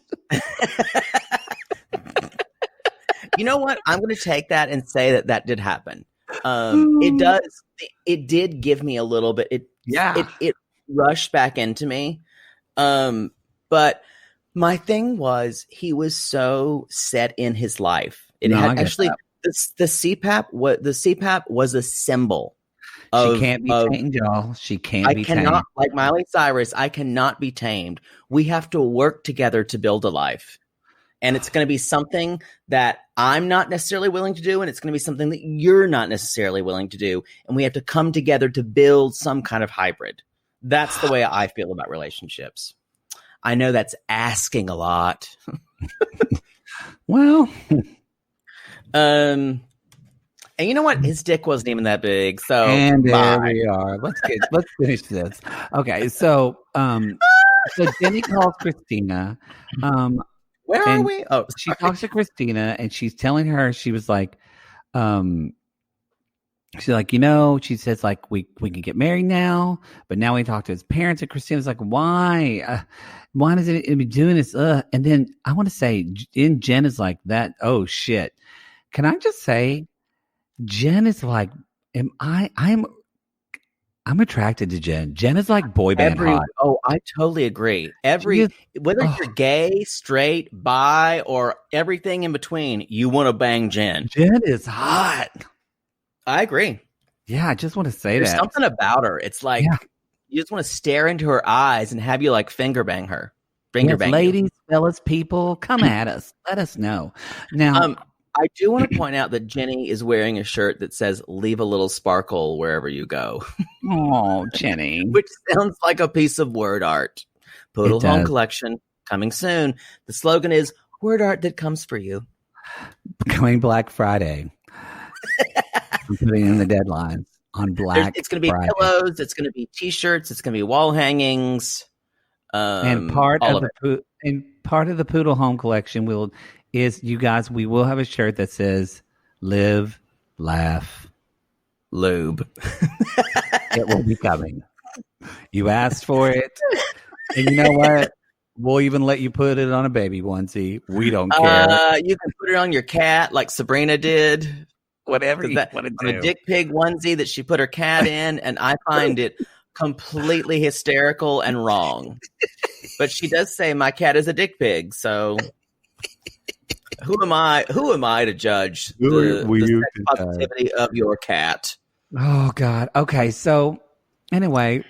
Speaker 1: You know what? I'm going to take that and say that did happen. It did give me a little bit. It rushed back into me. But my thing was he was so set in his life. The CPAP was a symbol.
Speaker 3: She can't be tamed, y'all. She can't be tamed.
Speaker 1: Like Miley Cyrus, I cannot be tamed. We have to work together to build a life. And it's going to be something that I'm not necessarily willing to do, and it's going to be something that you're not necessarily willing to do. And we have to come together to build some kind of hybrid. That's the way I feel about relationships. I know that's asking a lot.
Speaker 3: Well,
Speaker 1: and you know what? His dick wasn't even that big. So
Speaker 3: and there we are. Let's finish this. Okay, so Jenny calls Christina.
Speaker 1: Where are we? Oh,
Speaker 3: she talks to Christina, and she's telling her, she was like, she's like, she says like we can get married now, but now we talk to his parents. And Christina's like, why? Why does it be doing this? And then I want to say, Jen is like that. Oh shit! Can I just say, Jen is like, I'm attracted to Jen. Jen is like boy band hot.
Speaker 1: Oh, I totally agree. Whether you're gay, straight, bi, or everything in between, you want to bang Jen.
Speaker 3: Jen is hot.
Speaker 1: I agree.
Speaker 3: Yeah, I just want to say
Speaker 1: There's
Speaker 3: that.
Speaker 1: something about her. It's like you just want to stare into her eyes and have you like finger bang her.
Speaker 3: Ladies, fellas, people, come at us. Let us know. Now,
Speaker 1: I do want to point out that Jenny is wearing a shirt that says "Leave a little sparkle wherever you go."
Speaker 3: Oh, Jenny.
Speaker 1: Which sounds like a piece of word art. Poodle Home Collection coming soon. The slogan is "Word art that comes for you."
Speaker 3: Coming Black Friday. I'm putting in the deadlines on Black
Speaker 1: It's going to be
Speaker 3: Friday.
Speaker 1: pillows. It's going to be T-shirts. It's going to be wall hangings.
Speaker 3: And part of the Poodle Home Collection we will have a shirt that says "Live, Laugh,
Speaker 1: Lube."
Speaker 3: It will be coming. You asked for it, and you know what? We'll even let you put it on a baby onesie. We don't care.
Speaker 1: You can put it on your cat, like Sabrina did.
Speaker 3: Whatever you want to do.
Speaker 1: On a dick pig onesie that she put her cat in, and I find it completely hysterical and wrong. But she does say my cat is a dick pig, so who am I to judge the sex positivity of your cat?
Speaker 3: Oh God. Okay, so anyway,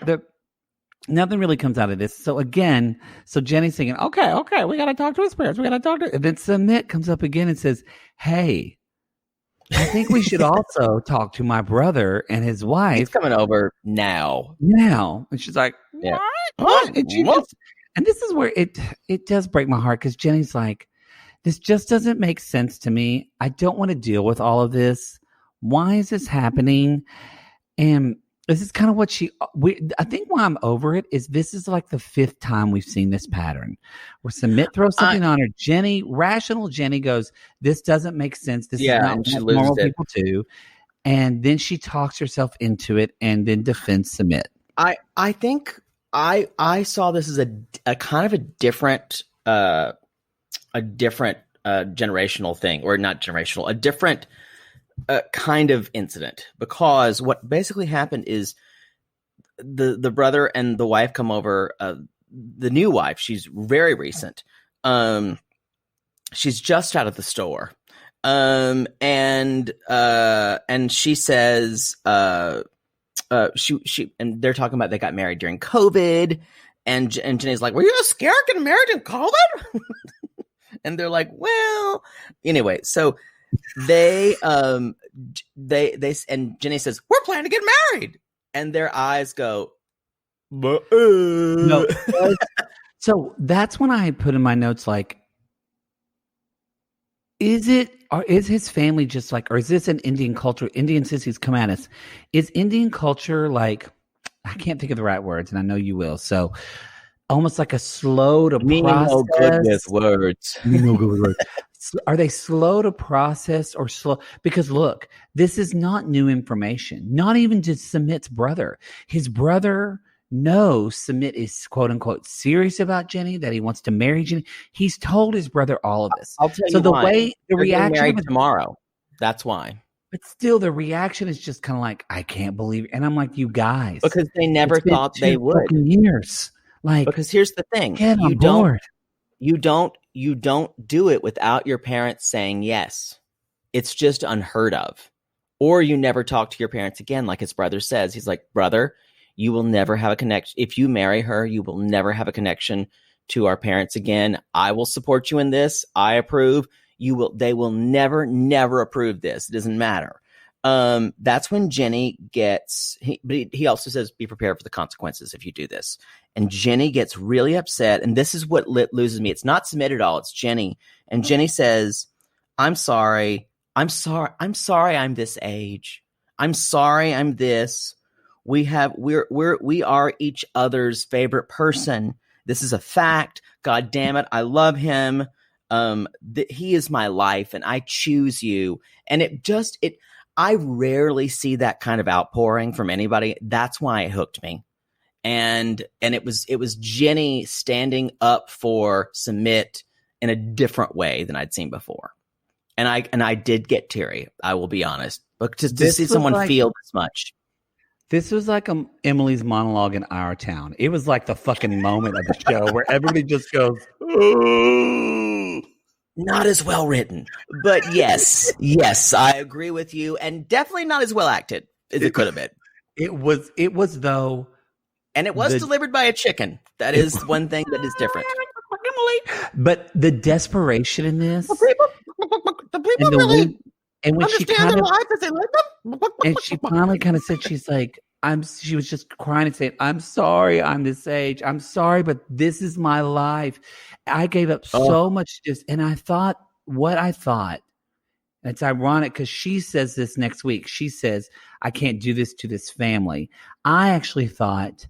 Speaker 3: nothing really comes out of this. So Jenny's thinking, okay, we gotta talk to his parents. And then Sumit comes up again and says, hey, I think we should also talk to my brother and his wife.
Speaker 1: He's coming over now.
Speaker 3: And she's like, what? And this is where it does break my heart, because Jenny's like, this just doesn't make sense to me. I don't want to deal with all of this. Why is this happening? And this is kind of what I think why I'm over it is this is like the 5th time we've seen this pattern where Sumit throws something on her. Rational Jenny goes, this doesn't make sense. This is not what normal people do. And then she talks herself into it and then defends Sumit.
Speaker 1: I think I saw this as a kind of a different generational thing, or not generational, a different kind of incident, because what basically happened is the brother and the wife come over. The new wife, she's very recent. She's just out of the store, and she says, she and they're talking about they got married during COVID, and Jenny's like, "Were you scared getting married in COVID?" And they're like, "Well, anyway." So they and Jenny says, "We're planning to get married," and their eyes go,
Speaker 3: no. So that's when I put in my notes, like, is his family just like, or is this an Indian culture? Indian sissies come at us. Is Indian culture like, I can't think of the right words, and I know you will. So almost like a slow to process.
Speaker 1: No good with words.
Speaker 3: No good with words. Are they slow to process or slow? Because look, this is not new information. Not even to Sumit's brother. His brother knows Sumit is quote unquote serious about Jenny, that he wants to marry Jenny. He's told his brother all of this.
Speaker 1: I'll tell you
Speaker 3: so the
Speaker 1: why.
Speaker 3: way the
Speaker 1: They're
Speaker 3: reaction
Speaker 1: married
Speaker 3: was,
Speaker 1: tomorrow. That's why.
Speaker 3: but still the reaction is just kind of like, I can't believe it. And I'm like, you guys,
Speaker 1: Because they never
Speaker 3: it's been
Speaker 1: thought
Speaker 3: 2
Speaker 1: they would.
Speaker 3: fucking years. Like,
Speaker 1: Because here's the thing.
Speaker 3: get on board.
Speaker 1: You don't do it without your parents saying yes. It's just unheard of. Or you never talk to your parents again, like his brother says. He's like, brother, you will never have a connection. If you marry her, you will never have a connection to our parents again. I will support you in this. I approve. They will never approve this. It doesn't matter. That's when Jenny gets, but he also says, be prepared for the consequences if you do this. And Jenny gets really upset. And this is what loses me. It's not Sumit at all. It's Jenny. And Jenny says, I'm sorry. I'm this age. I'm sorry. I'm this. We are each other's favorite person. This is a fact. God damn it. I love him. He is my life and I choose you. And I rarely see that kind of outpouring from anybody. That's why it hooked me. And it was Jenny standing up for Sumit in a different way than I'd seen before. And I did get teary, I will be honest. But to see someone feel this much.
Speaker 3: This was like Emily's monologue in Our Town. It was like the fucking moment of the show where everybody just goes,
Speaker 1: "Ooh." Not as well written, but yes, I agree with you, and definitely not as well acted as it could have been.
Speaker 3: It was though,
Speaker 1: and it was delivered by a chicken. That is one thing that is different.
Speaker 3: But the desperation in this,
Speaker 4: the people really
Speaker 3: and when
Speaker 4: understand their lives as they live them.
Speaker 3: And she finally kind of said, she's like, she was just crying and saying, I'm sorry I'm this age. I'm sorry, but this is my life. I gave up so much to this. And I thought what I thought. It's ironic because she says this next week. She says, I can't do this to this family. I actually thought,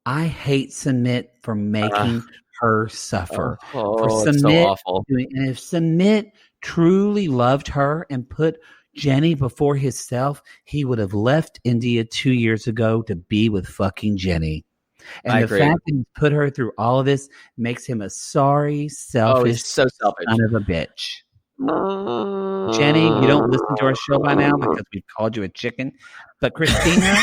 Speaker 3: I hate Sumit for making her suffer. For Sumit,
Speaker 1: it's so awful.
Speaker 3: And if Sumit truly loved her and put Jenny before himself, he would have left India 2 years ago to be with fucking Jenny. And the fact that he put her through all of this makes him a sorry, selfish,
Speaker 1: so selfish
Speaker 3: son of a bitch. Jenny, you don't listen to our show by now because we've called you a chicken. But Christina,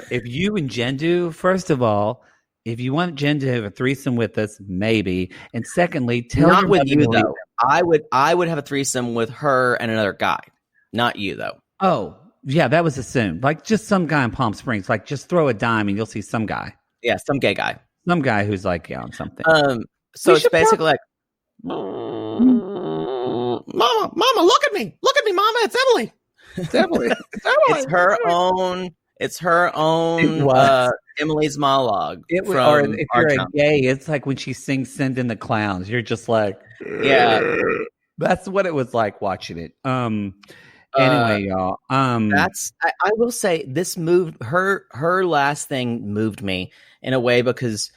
Speaker 3: if you and Jen do, first of all, if you want Jen to have a threesome with us, maybe. And secondly, tell
Speaker 1: not
Speaker 3: her
Speaker 1: with you though. I would have a threesome with her and another guy, not you though.
Speaker 3: Oh, yeah, that was assumed. Like just some guy in Palm Springs. Like just throw a dime and you'll see some guy.
Speaker 1: Yeah, some gay guy.
Speaker 3: Some guy who's like, yeah, on something.
Speaker 1: So it's basically like,
Speaker 4: Mama, look at me, Mama. It's Emily. It's Emily.
Speaker 1: It's her own Emily's monologue.
Speaker 3: Or if you're a gay, it's like when she sings "Send in the Clowns." You're just like,
Speaker 1: yeah.
Speaker 3: That's what it was like watching it. Anyway, y'all.
Speaker 1: I will say this moved her last thing moved me in a way because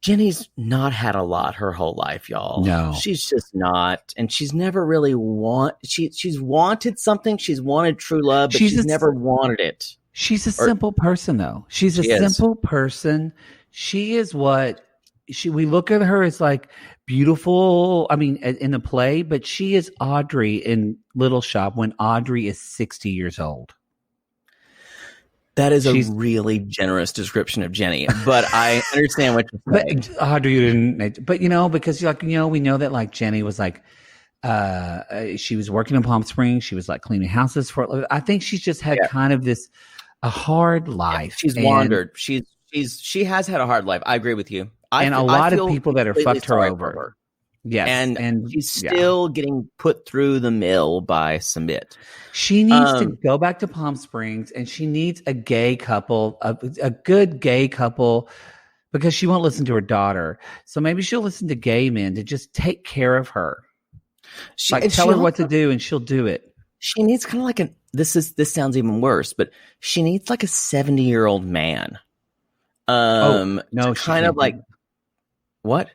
Speaker 1: Jenny's not had a lot her whole life, y'all.
Speaker 3: No.
Speaker 1: She's just not. And she's never really she's wanted something. She's wanted true love, but she's never wanted it.
Speaker 3: She's a simple person, though. She's a simple person. She is what we look at her as like beautiful. I mean, in the play, but she is Audrey in Little Shop when Audrey is 60 years old.
Speaker 1: That is a really generous description of Jenny, but I understand what you're saying.
Speaker 3: But Audrey didn't. But because we know that like Jenny was like, she was working in Palm Springs. She was like cleaning houses for. I think she's just had kind of a hard life.
Speaker 1: She's wandered. She has had a hard life. I agree with you.
Speaker 3: And a lot of people that are fucked her over. Yes.
Speaker 1: And she's still getting put through the mill by Sumit.
Speaker 3: She needs to go back to Palm Springs, and she needs a gay couple, a good gay couple, because she won't listen to her daughter. So maybe she'll listen to gay men to just take care of her. Tell her what to do, and she'll do it.
Speaker 1: She needs kind of like this sounds even worse, but she needs like a 70-year-old man. No, kind of like what?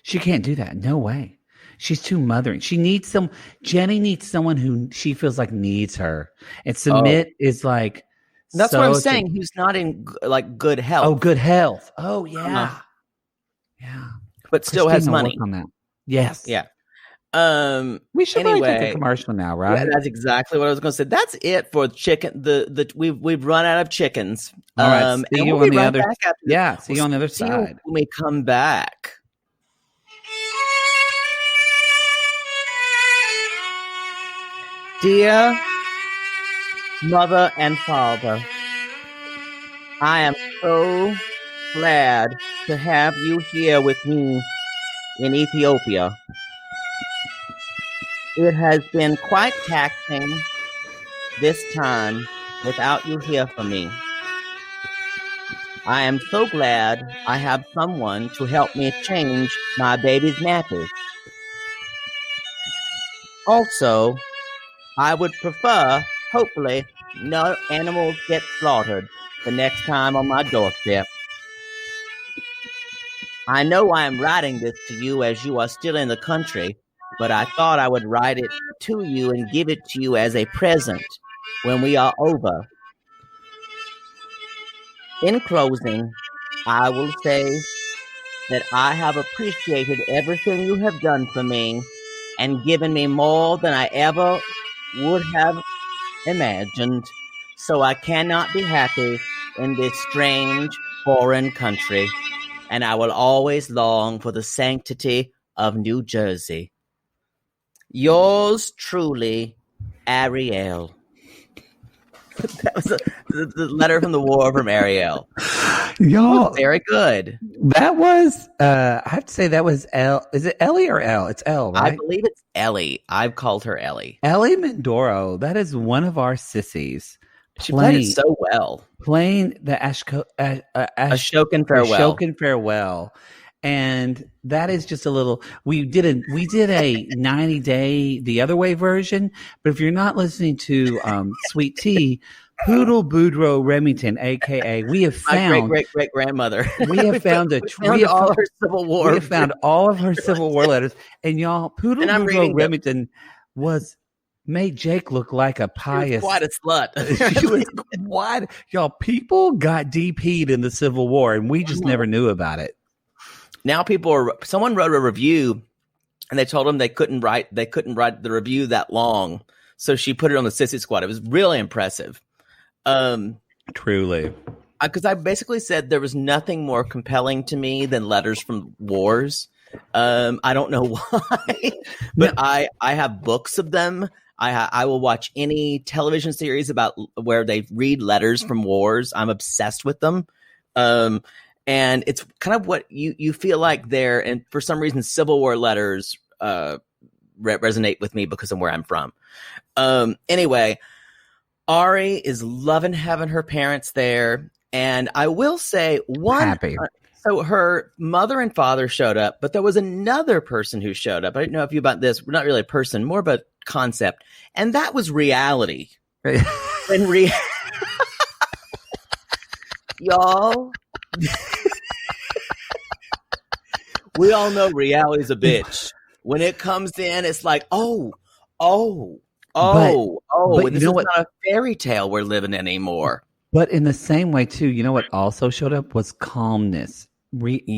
Speaker 3: She can't do that. No way. She's too mothering. Jenny needs someone who she feels like needs her. And Sumit is like.
Speaker 1: That's what I'm saying. Who's not in like good health.
Speaker 3: Oh, good health. Oh, yeah. Yeah.
Speaker 1: But still has money.
Speaker 3: On that. Yes.
Speaker 1: Yeah.
Speaker 3: We should probably take a commercial now, right?
Speaker 1: Yeah, that's exactly what I was going to say. That's it for chicken. We've run out of chickens.
Speaker 3: All right. See you on the other. Yeah. See you on the other side
Speaker 1: when we come back. Dear mother and father, I am so glad to have you here with me in Ethiopia. It has been quite taxing this time without you here for me. I am so glad I have someone to help me change my baby's nappies. Also, I would prefer, hopefully, no animals get slaughtered the next time on my doorstep. I know I am writing this to you as you are still in the country, but I thought I would write it to you and give it to you as a present when we are over. In closing, I will say that I have appreciated everything you have done for me and given me more than I ever would have imagined, so I cannot be happy in this strange foreign country, and I will always long for the sanctity of New Jersey. Yours truly, Ariel. That was the letter from the war from Ariel.
Speaker 3: Y'all,
Speaker 1: very good.
Speaker 3: That was, I have to say, that was L. Is it Ellie or L? It's L, right?
Speaker 1: I believe it's Ellie. I've called her Ellie.
Speaker 3: Ellie Mindoro. That is one of our sissies.
Speaker 1: She played it so well.
Speaker 3: Playing the
Speaker 1: Ashokan Farewell.
Speaker 3: Ashokan Farewell. And that is just a little. We did a 90-day the other way version. But if you're not listening to Sweet Tea, Poodle Boudreaux Remington, aka we have found
Speaker 1: my great grandmother.
Speaker 3: We have found
Speaker 1: all her Civil War.
Speaker 3: We have found all of her Civil War letters. And y'all, Poodle Boudreaux Remington made Jake look like a pious.
Speaker 1: Quite a slut.
Speaker 3: She was quite. Y'all, people got DP'd in the Civil War, and we just never knew about it.
Speaker 1: Now someone wrote a review and they told them they couldn't write the review that long. So she put it on the Sissy Squad. It was really impressive.
Speaker 3: Truly.
Speaker 1: Because I basically said there was nothing more compelling to me than letters from wars. I don't know why, but I have books of them. I will watch any television series about where they read letters from wars. I'm obsessed with them. And it's kind of what you feel like there. And for some reason, Civil War letters resonate with me because of where I'm from. Anyway, Ari is loving having her parents there. And I will say
Speaker 3: happy.
Speaker 1: So her mother and father showed up, but there was another person who showed up. I didn't know if you about this. We're not really a person, more but concept. And that was reality. When y'all, we all know reality's a bitch. When it comes in, it's like, this is not a fairy tale we're living in anymore.
Speaker 3: But in the same way, too, you know what also showed up was calmness.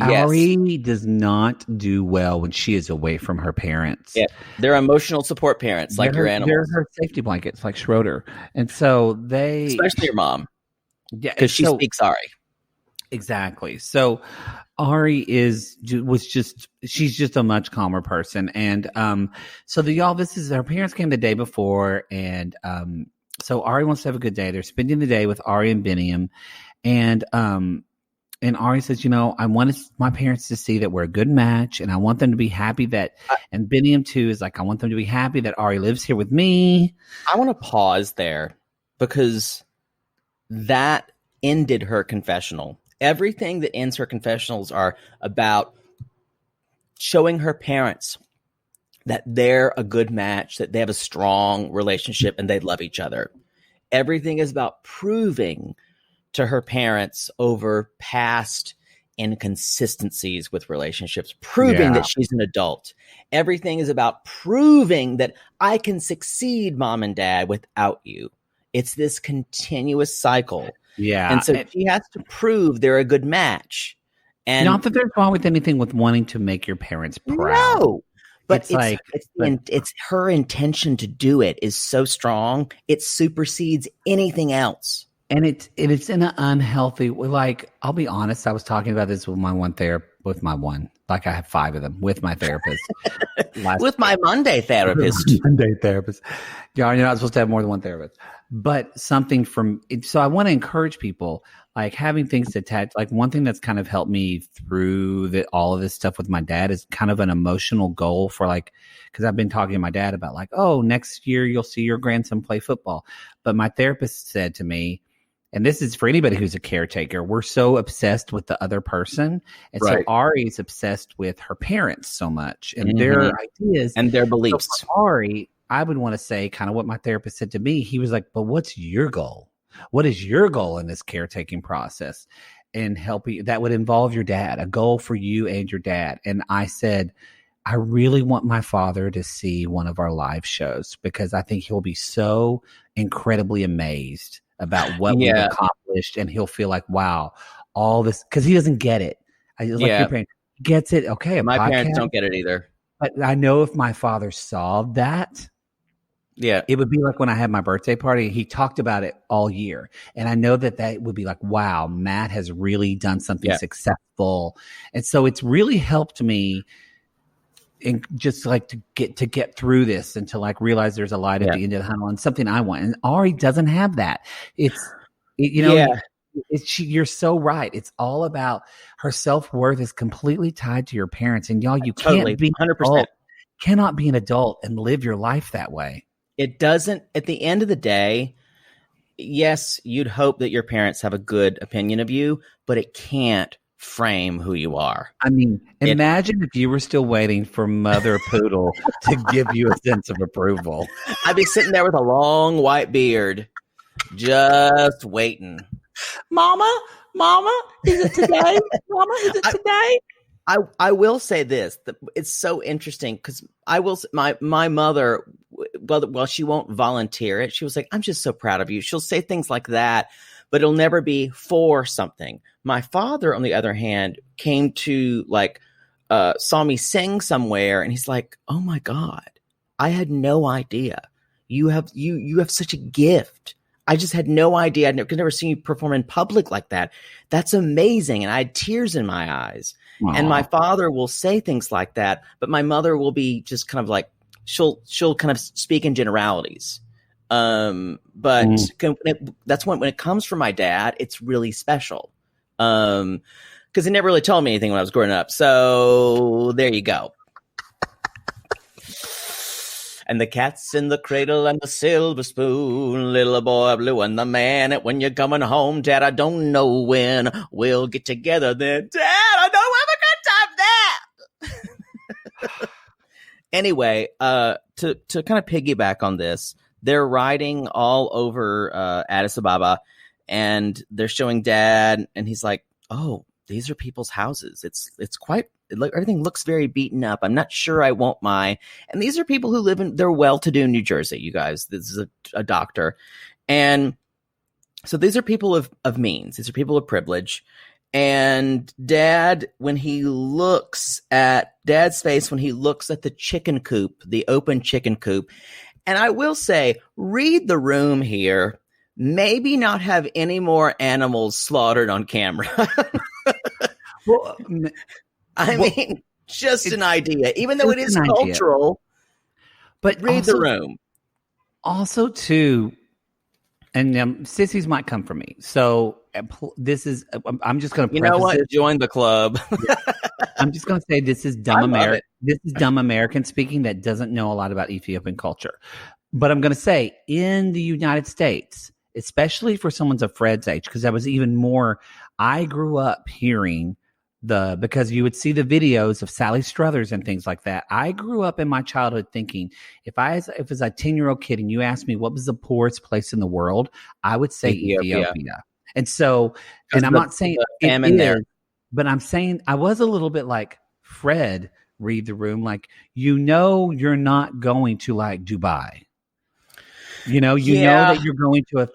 Speaker 3: Ari does not do well when she is away from her parents.
Speaker 1: Yeah, they're emotional support parents, like your animals.
Speaker 3: They're her safety blankets, like Schroeder. And so
Speaker 1: especially your mom,
Speaker 3: because
Speaker 1: she speaks Ari.
Speaker 3: Exactly. So Ari she's just a much calmer person. And so her parents came the day before, and so Ari wants to have a good day. They're spending the day with Ari and Biniam, and Ari says, I want my parents to see that we're a good match, and I want them to be happy that, and Biniam too is like, I want them to be happy that Ari lives here with me.
Speaker 1: I want to pause there because that ended her confessional. Everything that ends her confessionals are about showing her parents that they're a good match, that they have a strong relationship, and they love each other. Everything is about proving to her parents over past inconsistencies with relationships, proving that she's an adult. Everything is about proving that I can succeed, mom and dad, without you. It's this continuous cycle.
Speaker 3: Yeah.
Speaker 1: And so she has to prove they're a good match. And
Speaker 3: not that there's wrong with anything with wanting to make your parents proud.
Speaker 1: No. But it's her intention to do it is so strong, it supersedes anything else.
Speaker 3: And it's in an unhealthy way. Like, I'll be honest, I was talking about this with my like I have 5 of them with my therapist.
Speaker 1: With my Monday therapist.
Speaker 3: Yeah, you're not supposed to have more than one therapist. But something so I want to encourage people, like having things attached. Like one thing that's kind of helped me through all of this stuff with my dad is kind of an emotional goal for because I've been talking to my dad about next year you'll see your grandson play football. But my therapist said to me, and this is for anybody who's a caretaker, we're so obsessed with the other person. And so Ari's obsessed with her parents so much and their ideas
Speaker 1: and their beliefs.
Speaker 3: So for Ari, I would want to say kind of what my therapist said to me. He was like, but what's your goal? What is your goal in this caretaking process? And helping that would involve your dad, a goal for you and your dad. And I said, I really want my father to see one of our live shows because I think he'll be so incredibly amazed about what we've accomplished. And he'll feel like, wow, all this, because he doesn't get it. Like your parents gets it. Okay.
Speaker 1: My parents don't get it either.
Speaker 3: But I know if my father saw that, it would be like when I had my birthday party. He talked about it all year. And I know that would be like, wow, Matt has really done something successful. And so it's really helped me and just to get through this and to realize there's a light at the end of the tunnel and something I want. And Ari doesn't have that. You're so right. It's all about her self-worth is completely tied to your parents. And y'all, you can't be 100%. Cannot be an adult and live your life that way.
Speaker 1: It doesn't, at the end of the day, yes, you'd hope that your parents have a good opinion of you, but it can't frame who you are.
Speaker 3: I mean, imagine if you were still waiting for Mother Poodle to give you a sense of approval.
Speaker 1: I'd be sitting there with a long white beard, just waiting.
Speaker 4: Mama, is it today? Mama, is it today?
Speaker 1: I will say this, it's so interesting because my mother, well, she won't volunteer it. She was like, I'm just so proud of you. She'll say things like that, but it'll never be for something. My father, on the other hand, came to saw me sing somewhere and he's like, oh my God, I had no idea. You have such a gift. I just had no idea. I could never see you perform in public like that. That's amazing. And I had tears in my eyes. Aww. And my father will say things like that, but my mother will be just kind of she'll kind of speak in generalities. But that's when it comes from my dad, it's really special. Because he never really told me anything when I was growing up. So there you go. And the cat's in the cradle and the silver spoon, little boy blue and the man. When you're coming home, Dad, I don't know when we'll get together then. Dad, I know we have a good time there. Anyway, to kind of piggyback on this, they're riding all over Addis Ababa, and they're showing Dad, and he's like, "Oh, these are people's houses. It's quite everything looks very beaten up. I'm not sure I want my." And these are people who live in they're well-to-do New Jersey. You guys, this is a doctor, and so these are people of means. These are people of privilege. And Dad's face when he looks at the chicken coop, the open chicken coop. And I will say, read the room here. Maybe not have any more animals slaughtered on camera.
Speaker 3: Well,
Speaker 1: I mean, just an idea, even though it is cultural. But read also, the room.
Speaker 3: Also, too, and sissies might come for me. So this is, I'm just going to.
Speaker 1: You know what? Join the club.
Speaker 3: I'm just going to say this is dumb American. This is dumb American speaking that doesn't know a lot about Ethiopian culture. But I'm going to say in the United States, especially for someone's of Fred's age, because that was even more. I grew up hearing because you would see the videos of Sally Struthers and things like that. I grew up in my childhood thinking if I was a 10-year-old kid and you asked me what was the poorest place in the world, I would say Ethiopia. And so, and I'm not saying it is, there, but I'm saying I was a little bit like Fred, read the room, like, you're not going to like Dubai. You know that you're going to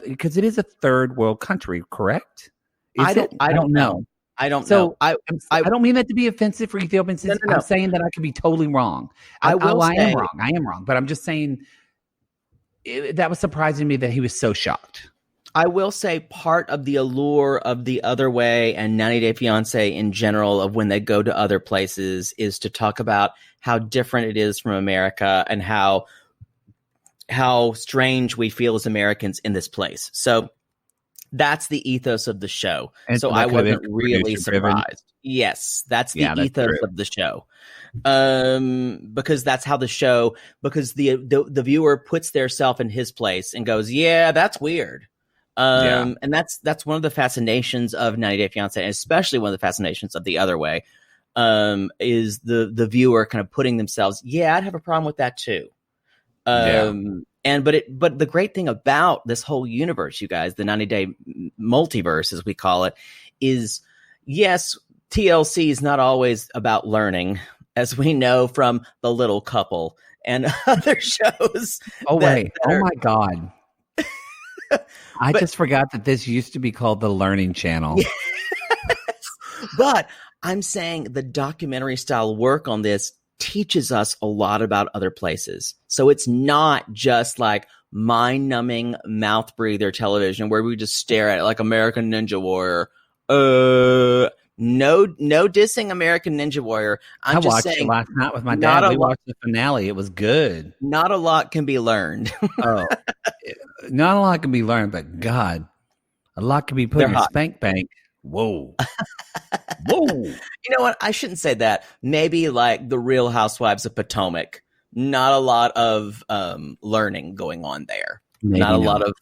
Speaker 3: because it is a third world country, correct?
Speaker 1: I don't know. I don't know. I
Speaker 3: don't mean that to be offensive for Ethiopians. No. I'm saying that I could be totally wrong. I am wrong. But I'm just saying that was surprising to me that he was so shocked.
Speaker 1: I will say part of the allure of The Other Way and 90 Day Fiancé in general of when they go to other places is to talk about how different it is from America and how strange we feel as Americans in this place. So that's the ethos of the show. And so I wasn't really surprised. Yes, that's the ethos of the show. Because that's how the show, because the viewer puts their self in his place and goes, yeah, that's weird. And that's one of the fascinations of 90 Day Fiancé, and especially one of the fascinations of The Other Way, is the viewer kind of putting themselves, I'd have a problem with that too. But the great thing about this whole universe, you guys, the 90 Day multiverse, as we call it, is yes, TLC is not always about learning, as we know from The Little Couple and other shows.
Speaker 3: Oh my God. I just forgot that this used to be called the Learning Channel. Yes.
Speaker 1: But I'm saying the documentary style work on this teaches us a lot about other places. So it's not just like mind-numbing mouth breather television where we just stare at it like American Ninja Warrior. No dissing American Ninja Warrior. I watched it last night with my dad. We watched the finale. It was good. Not a lot can be learned.
Speaker 3: Not a lot can be learned, but God, a lot can be put in a spank bank. Whoa.
Speaker 1: Whoa. You know what? I shouldn't say that. Maybe like the Real Housewives of Potomac. Not a lot of learning going on there. Maybe not a lot of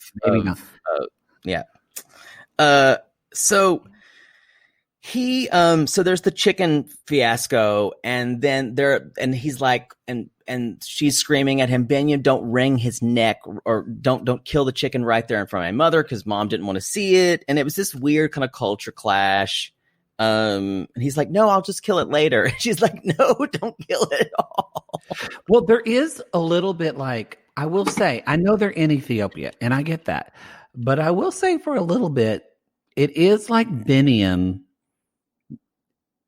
Speaker 1: so he so there's the chicken fiasco, and then he's like, and she's screaming at him, Benya, don't wring his neck, or don't kill the chicken right there in front of my mother, because mom didn't want to see it. And it was this weird kind of culture clash. And he's like, no, I'll just kill it later. And she's like, no, don't kill it at all.
Speaker 3: Well, there is a little bit like, I will say, I know they're in Ethiopia, and I get that. But I will say for a little bit, it is like Biniam.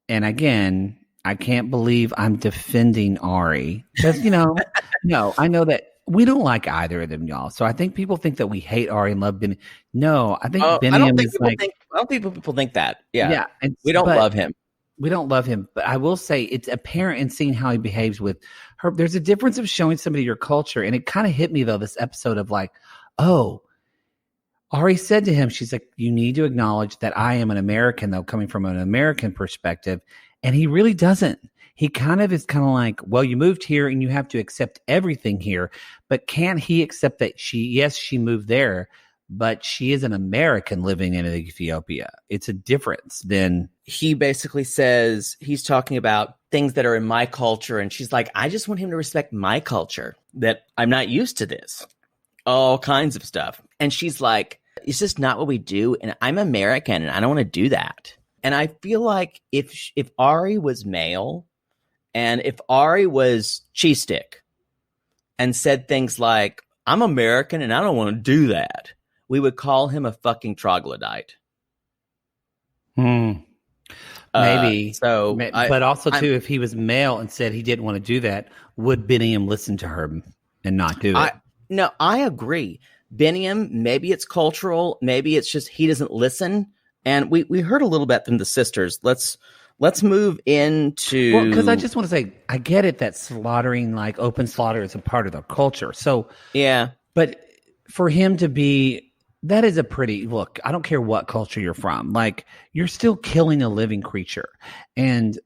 Speaker 3: And again, I can't believe I'm defending Ari. Because, no, I know that we don't like either of them, y'all. So I think people think that we hate Ari and love Biniam. No, I think Biniam is like...
Speaker 1: I don't think people think that. Yeah. And we don't love him.
Speaker 3: We don't love him. But I will say it's apparent in seeing how he behaves with her. There's a difference of showing somebody your culture. And it kind of hit me, though, this episode of like, oh, Ari said to him, she's like, you need to acknowledge that I am an American, though, coming from an American perspective. And he really doesn't. He kind of is kind of like, well, you moved here and you have to accept everything here. But can't he accept that she moved there, but she is an American living in Ethiopia. It's a difference than
Speaker 1: He basically says he's talking about things that are in my culture. And she's like, I just want him to respect my culture, that I'm not used to this. All kinds of stuff. And she's like, it's just not what we do. And I'm American and I don't want to do that. And I feel like if Ari was male and if Ari was cheese stick and said things like, I'm American and I don't want to do that, we would call him a fucking troglodyte.
Speaker 3: maybe. But also too,
Speaker 1: I'm-
Speaker 3: if he was male and said he didn't want to do that, would Biniam listen to her and not do it?
Speaker 1: No, I agree. Biniam, maybe it's cultural, maybe it's just he doesn't listen. And we heard a little bit from the sisters. Let's move into
Speaker 3: because I just want to say I get it that slaughtering, like open slaughter, is a part of their culture. So
Speaker 1: yeah,
Speaker 3: but for him to be, that is a pretty look. I don't care what culture you're from, like you're still killing a living creature, and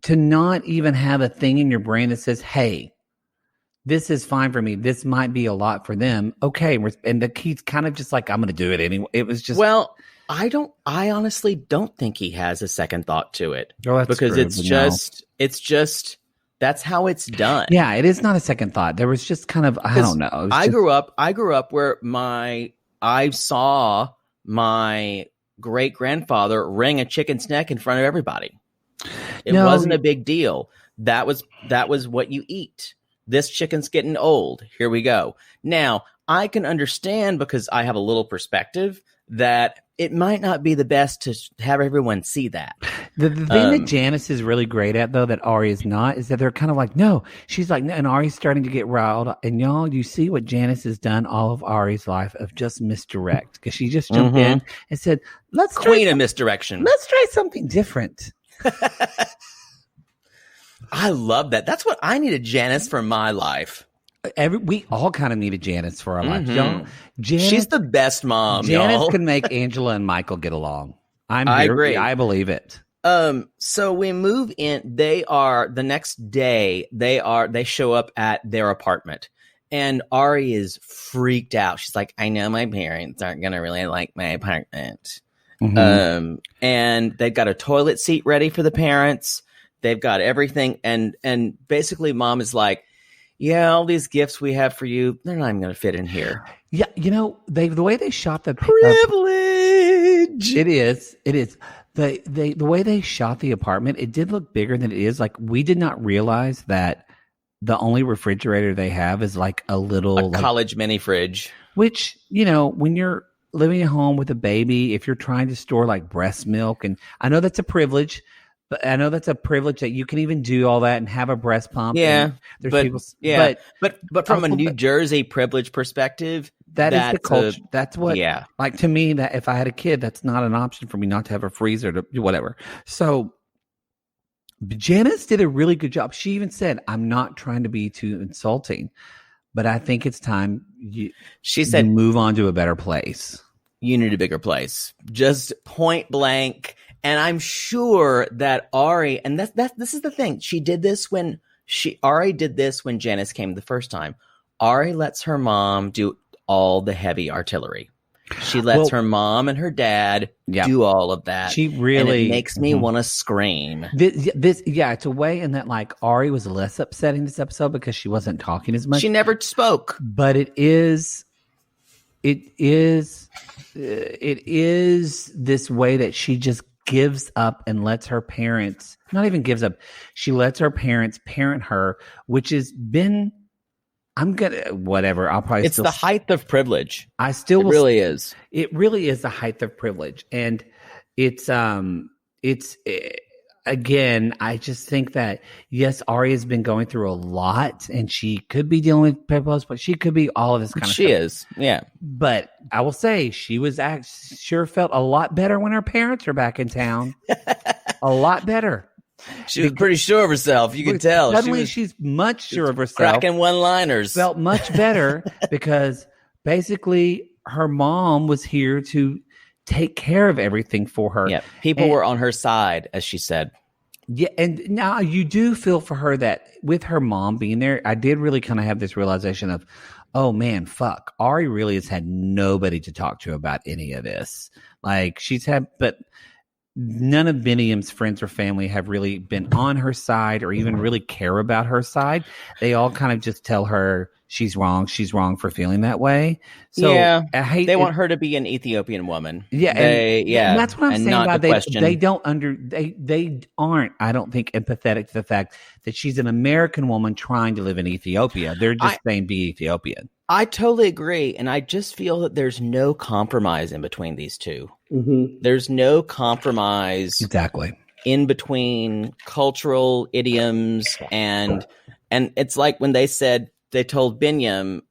Speaker 3: to not even have a thing in your brain that says, "Hey, this is fine for me. This might be a lot for them." Okay, and he's kind of just like, "I'm going to do it anyway." It was just
Speaker 1: I honestly don't think he has a second thought to it because
Speaker 3: true,
Speaker 1: it's just that's how it's done.
Speaker 3: Yeah, it is not a second thought. There was just kind of, I don't know.
Speaker 1: I grew up where I saw my great grandfather wring a chicken's neck in front of everybody. It wasn't a big deal. That was what you eat. This chicken's getting old. Here we go. Now, I can understand, because I have a little perspective, that it might not be the best to have everyone see that.
Speaker 3: The thing that Janice is really great at, though, that Ari is not, is that they're kind of like, no. She's like, no, and Ari's starting to get riled. And y'all, you see what Janice has done all of Ari's life of just misdirect. Because she just jumped in and said, let's
Speaker 1: Queen of misdirection.
Speaker 3: Let's try something different.
Speaker 1: I love that. That's what I needed Janice for my life.
Speaker 3: We all kind of needed Janice for our lives. Y'all,
Speaker 1: She's the best mom.
Speaker 3: Janice
Speaker 1: y'all.
Speaker 3: can make Angela and Michael get along.
Speaker 1: I agree.
Speaker 3: I believe it.
Speaker 1: So we move in. They are the next day. They show up at their apartment, and Ari is freaked out. She's like, "I know my parents aren't gonna really like my apartment." And they've got a toilet seat ready for the parents. They've got everything, and basically, mom is like, yeah, all these gifts we have for you, they're not even going to fit in here.
Speaker 3: Yeah, you know, the way they shot the
Speaker 1: privilege.
Speaker 3: It is. The way they shot the apartment, it did look bigger than it is. Like, we did not realize that the only refrigerator they have is like a little
Speaker 1: college mini fridge.
Speaker 3: Which, you know, when you're living at home with a baby, if you're trying to store like breast milk, and I know that's a privilege. But I know that's a privilege that you can even do all that and have a breast pump.
Speaker 1: Yeah,
Speaker 3: there's
Speaker 1: but
Speaker 3: people,
Speaker 1: but from a New Jersey privilege perspective,
Speaker 3: that is the culture. That's what.
Speaker 1: Yeah,
Speaker 3: like to me, that if I had a kid, that's not an option for me not to have a freezer to do whatever. So Janice did a really good job. She even said, "I'm not trying to be too insulting, but I think it's time
Speaker 1: she said,
Speaker 3: move on to a better place.
Speaker 1: You need a bigger place." Just point blank. And I'm sure that Ari, and this is the thing. Ari did this when Janice came the first time. Ari lets her mom do all the heavy artillery. She lets her mom and her dad do all of that.
Speaker 3: She really,
Speaker 1: and it makes me want to scream.
Speaker 3: It's a way in that like Ari was less upsetting this episode because she wasn't talking as much.
Speaker 1: She never spoke.
Speaker 3: But it is this way that she just gives up and lets her parents, not even gives up, she lets her parents parent her, which has been, I'll probably
Speaker 1: it's the height of privilege.
Speaker 3: It
Speaker 1: really is.
Speaker 3: It really is the height of privilege. And again, I just think that, yes, Ari has been going through a lot and she could be dealing with privilege, but she could be all of this kind of stuff.
Speaker 1: She is, yeah.
Speaker 3: But I will say she was sure felt a lot better when her parents are back in town. A lot better.
Speaker 1: She was pretty sure of herself. You could tell.
Speaker 3: Suddenly she's much sure of herself.
Speaker 1: Cracking one-liners.
Speaker 3: Felt much better because basically her mom was here to take care of everything for her.
Speaker 1: Yeah, people were on her side, as she said.
Speaker 3: Yeah, and now you do feel for her that with her mom being there, I did really kind of have this realization of, oh man, fuck. Ari really has had nobody to talk to about any of this. Like she's had, but none of Biniam's friends or family have really been on her side or even really care about her side. They all kind of just tell her she's wrong for feeling that way. So
Speaker 1: yeah,
Speaker 3: I hate
Speaker 1: they want her to be an Ethiopian woman.
Speaker 3: Yeah, and that's what I'm saying
Speaker 1: not
Speaker 3: about
Speaker 1: they
Speaker 3: they aren't, I don't think, empathetic to the fact that she's an American woman trying to live in Ethiopia. They're just saying be Ethiopian.
Speaker 1: I totally agree, and I just feel that there's no compromise in between these two.
Speaker 5: Mm-hmm.
Speaker 1: There's no compromise
Speaker 3: Exactly
Speaker 1: in between cultural idioms and it's like when they told Binyam,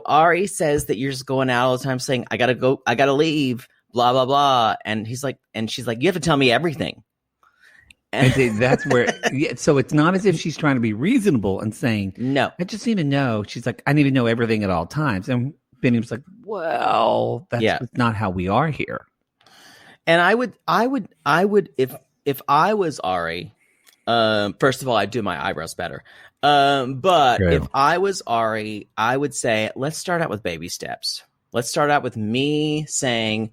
Speaker 1: Ari says that you're just going out all the time saying, I gotta leave, blah, blah, blah. And she's like, you have to tell me everything.
Speaker 3: And that's where, so it's not as if she's trying to be reasonable and saying,
Speaker 1: no,
Speaker 3: I just need to know. She's like, I need to know everything at all times. And Binyam's like, well, that's just not how we are here.
Speaker 1: And I would, if I was Ari, first of all, I'd do my eyebrows better. But
Speaker 3: True.
Speaker 1: If I was Ari, I would say, let's start out with baby steps. Let's start out with me saying,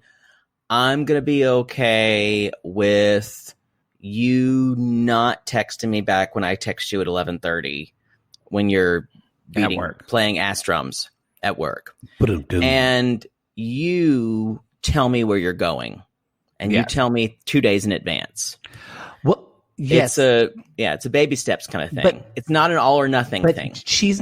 Speaker 1: I'm going to be okay with you not texting me back when I text you at 11:30 when you're playing ass drums at work. And you tell me where you're going. And you tell me 2 days in advance.
Speaker 3: Well, yes.
Speaker 1: It's a baby steps kind of thing. But it's not an all or nothing thing.
Speaker 3: She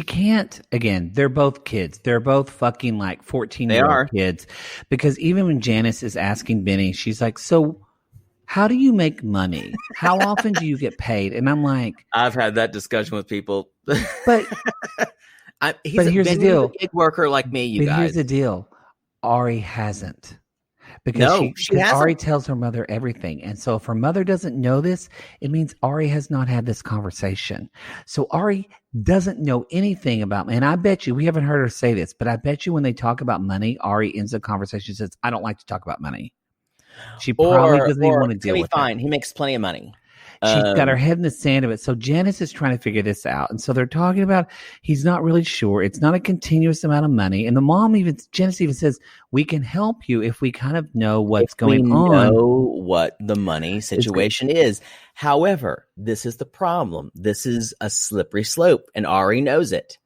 Speaker 3: can't, again, they're both kids. They're both fucking like 14-year-old kids. Because even when Janice is asking Benny, she's like, so how do you make money? How often do you get paid? And I'm like,
Speaker 1: I've had that discussion with people.
Speaker 3: But here's the deal.
Speaker 1: He's a gig worker like me, you guys.
Speaker 3: Here's the deal. Ari hasn't. Because Ari tells her mother everything. And so if her mother doesn't know this, it means Ari has not had this conversation. So Ari doesn't know anything about me. And I bet you, we haven't heard her say this, but I bet you when they talk about money, Ari ends the conversation and says, I don't like to talk about money. She probably doesn't even want to deal with it.
Speaker 1: Fine. He makes plenty of money.
Speaker 3: She's got her head in the sand of it. So Janice is trying to figure this out. And so they're talking about, he's not really sure. It's not a continuous amount of money. And Janice even says, we can help you if we kind of know what's going on.
Speaker 1: Know what the money situation is. However, this is the problem. This is a slippery slope, and Ari knows it.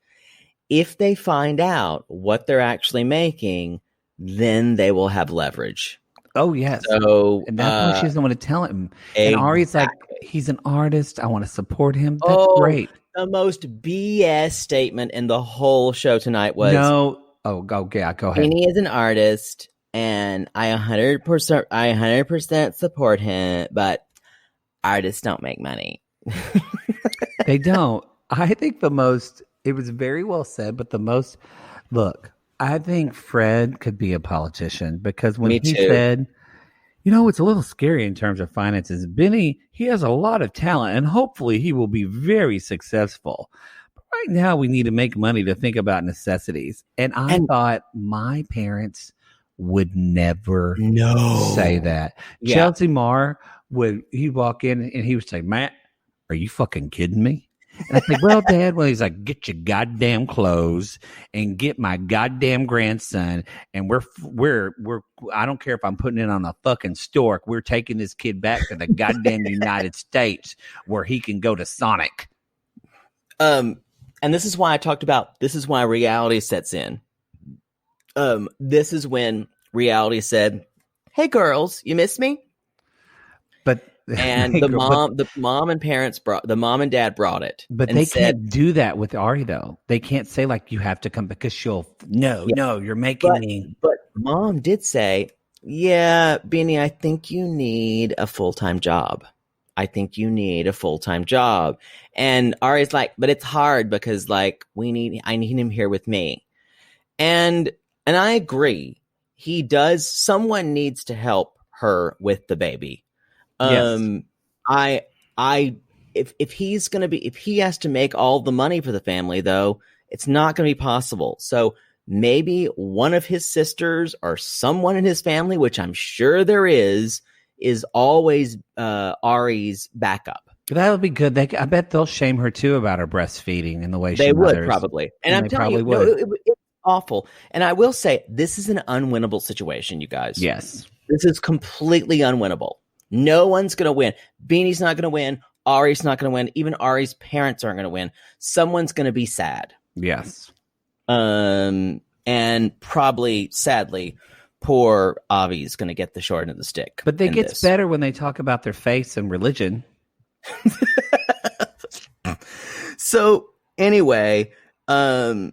Speaker 1: If they find out what they're actually making, then they will have leverage.
Speaker 3: Oh, yes.
Speaker 1: So,
Speaker 3: and that's why she doesn't want to tell him. And Ari's like, he's an artist. I want to support him. That's great.
Speaker 1: The most BS statement in the whole show tonight was,
Speaker 3: no. Oh, go ahead.
Speaker 1: He is an artist, and I 100% support him, but artists don't make money.
Speaker 3: They don't. I think it was very well said, but look, I think Fred could be a politician because when he said, it's a little scary in terms of finances. Benny, he has a lot of talent and hopefully he will be very successful. But right now we need to make money to think about necessities. And I thought my parents would never say that. Yeah. Chelsea Marr he'd walk in and he would say, Matt, are you fucking kidding me? And I think, well, Dad, he's like, get your goddamn clothes and get my goddamn grandson. And we're I don't care if I'm putting it on a fucking stork. We're taking this kid back to the goddamn United States where he can go to Sonic.
Speaker 1: And this is why this is why reality sets in. This is when reality said, hey girls, you miss me? And the mom and dad brought it.
Speaker 3: But they can't do that with Ari though. They can't say like you have to come because no, you're making me.
Speaker 1: But mom did say, yeah, Beanie, I think you need a full-time job. And Ari's like, but it's hard because like I need him here with me. And I agree. He does. Someone needs to help her with the baby. Yes. If he has to make all the money for the family though, it's not going to be possible. So maybe one of his sisters or someone in his family, which I'm sure there is always Ari's backup.
Speaker 3: That would be good. I bet they'll shame her too about her breastfeeding and the way
Speaker 1: They
Speaker 3: she
Speaker 1: would
Speaker 3: mothers.
Speaker 1: probably. And I'm
Speaker 3: they
Speaker 1: telling you,
Speaker 3: probably would.
Speaker 1: it's awful. And I will say, this is an unwinnable situation, you guys.
Speaker 3: Yes.
Speaker 1: This is completely unwinnable. No one's going to win. Beanie's not going to win. Ari's not going to win. Even Ari's parents aren't going to win. Someone's going to be sad.
Speaker 3: Yes.
Speaker 1: And probably, sadly, poor Avi's going to get the short end of the stick.
Speaker 3: But it gets better when they talk about their faith and religion.
Speaker 1: So anyway, we're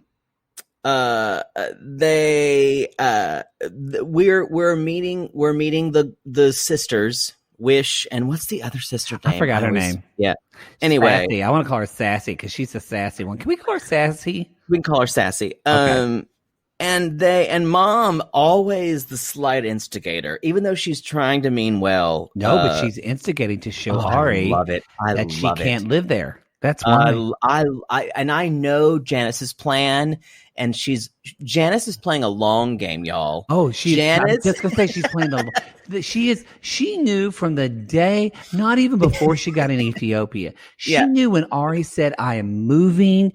Speaker 1: meeting the sisters, Wish, and what's the other sister name?
Speaker 3: I forgot her name.
Speaker 1: Yeah. Anyway,
Speaker 3: Sassy. I want to call her Sassy because she's the sassy one. Can we call her Sassy?
Speaker 1: We can call her Sassy.
Speaker 3: Okay.
Speaker 1: And Mom, always the slight instigator, even though she's trying to mean well.
Speaker 3: No, but she's instigating to show Ari that she can't live there. That's why.
Speaker 1: I know Janice's plan, and Janice is playing a long game, y'all.
Speaker 3: Oh, I'm
Speaker 1: Janice.
Speaker 3: just gonna say she's playing she knew from the day, not even before she got in Ethiopia. She knew when Ari said, "I am moving."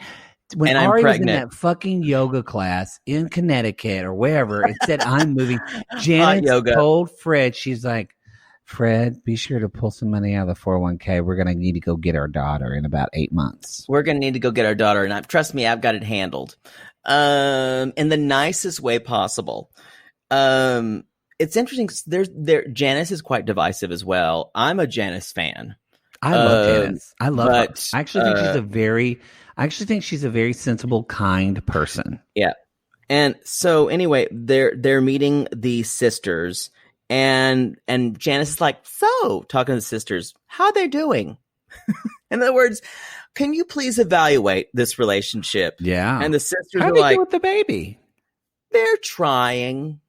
Speaker 3: When
Speaker 1: and
Speaker 3: Ari
Speaker 1: I'm
Speaker 3: was in
Speaker 1: pregnant.
Speaker 3: that fucking yoga class in Connecticut or wherever, it said, "I'm moving." Janice told Fred, she's like, "Fred, be sure to pull some money out of the 401k. We're going to need to go get our daughter in about 8 months.
Speaker 1: We're going to need to go get our daughter. And trust me, I've got it handled in the nicest way possible. It's interesting. Janice is quite divisive as well. I'm a Janice fan.
Speaker 3: I love Janice. I love her. I actually think she's a very sensible, kind person.
Speaker 1: Yeah. And so anyway, they're meeting the sisters, and Janice is like, so talking to the sisters, how they doing? In other words, can you please evaluate this relationship?
Speaker 3: Yeah.
Speaker 1: And the sisters
Speaker 3: how
Speaker 1: are
Speaker 3: they
Speaker 1: like,
Speaker 3: do with the baby?
Speaker 1: They're trying.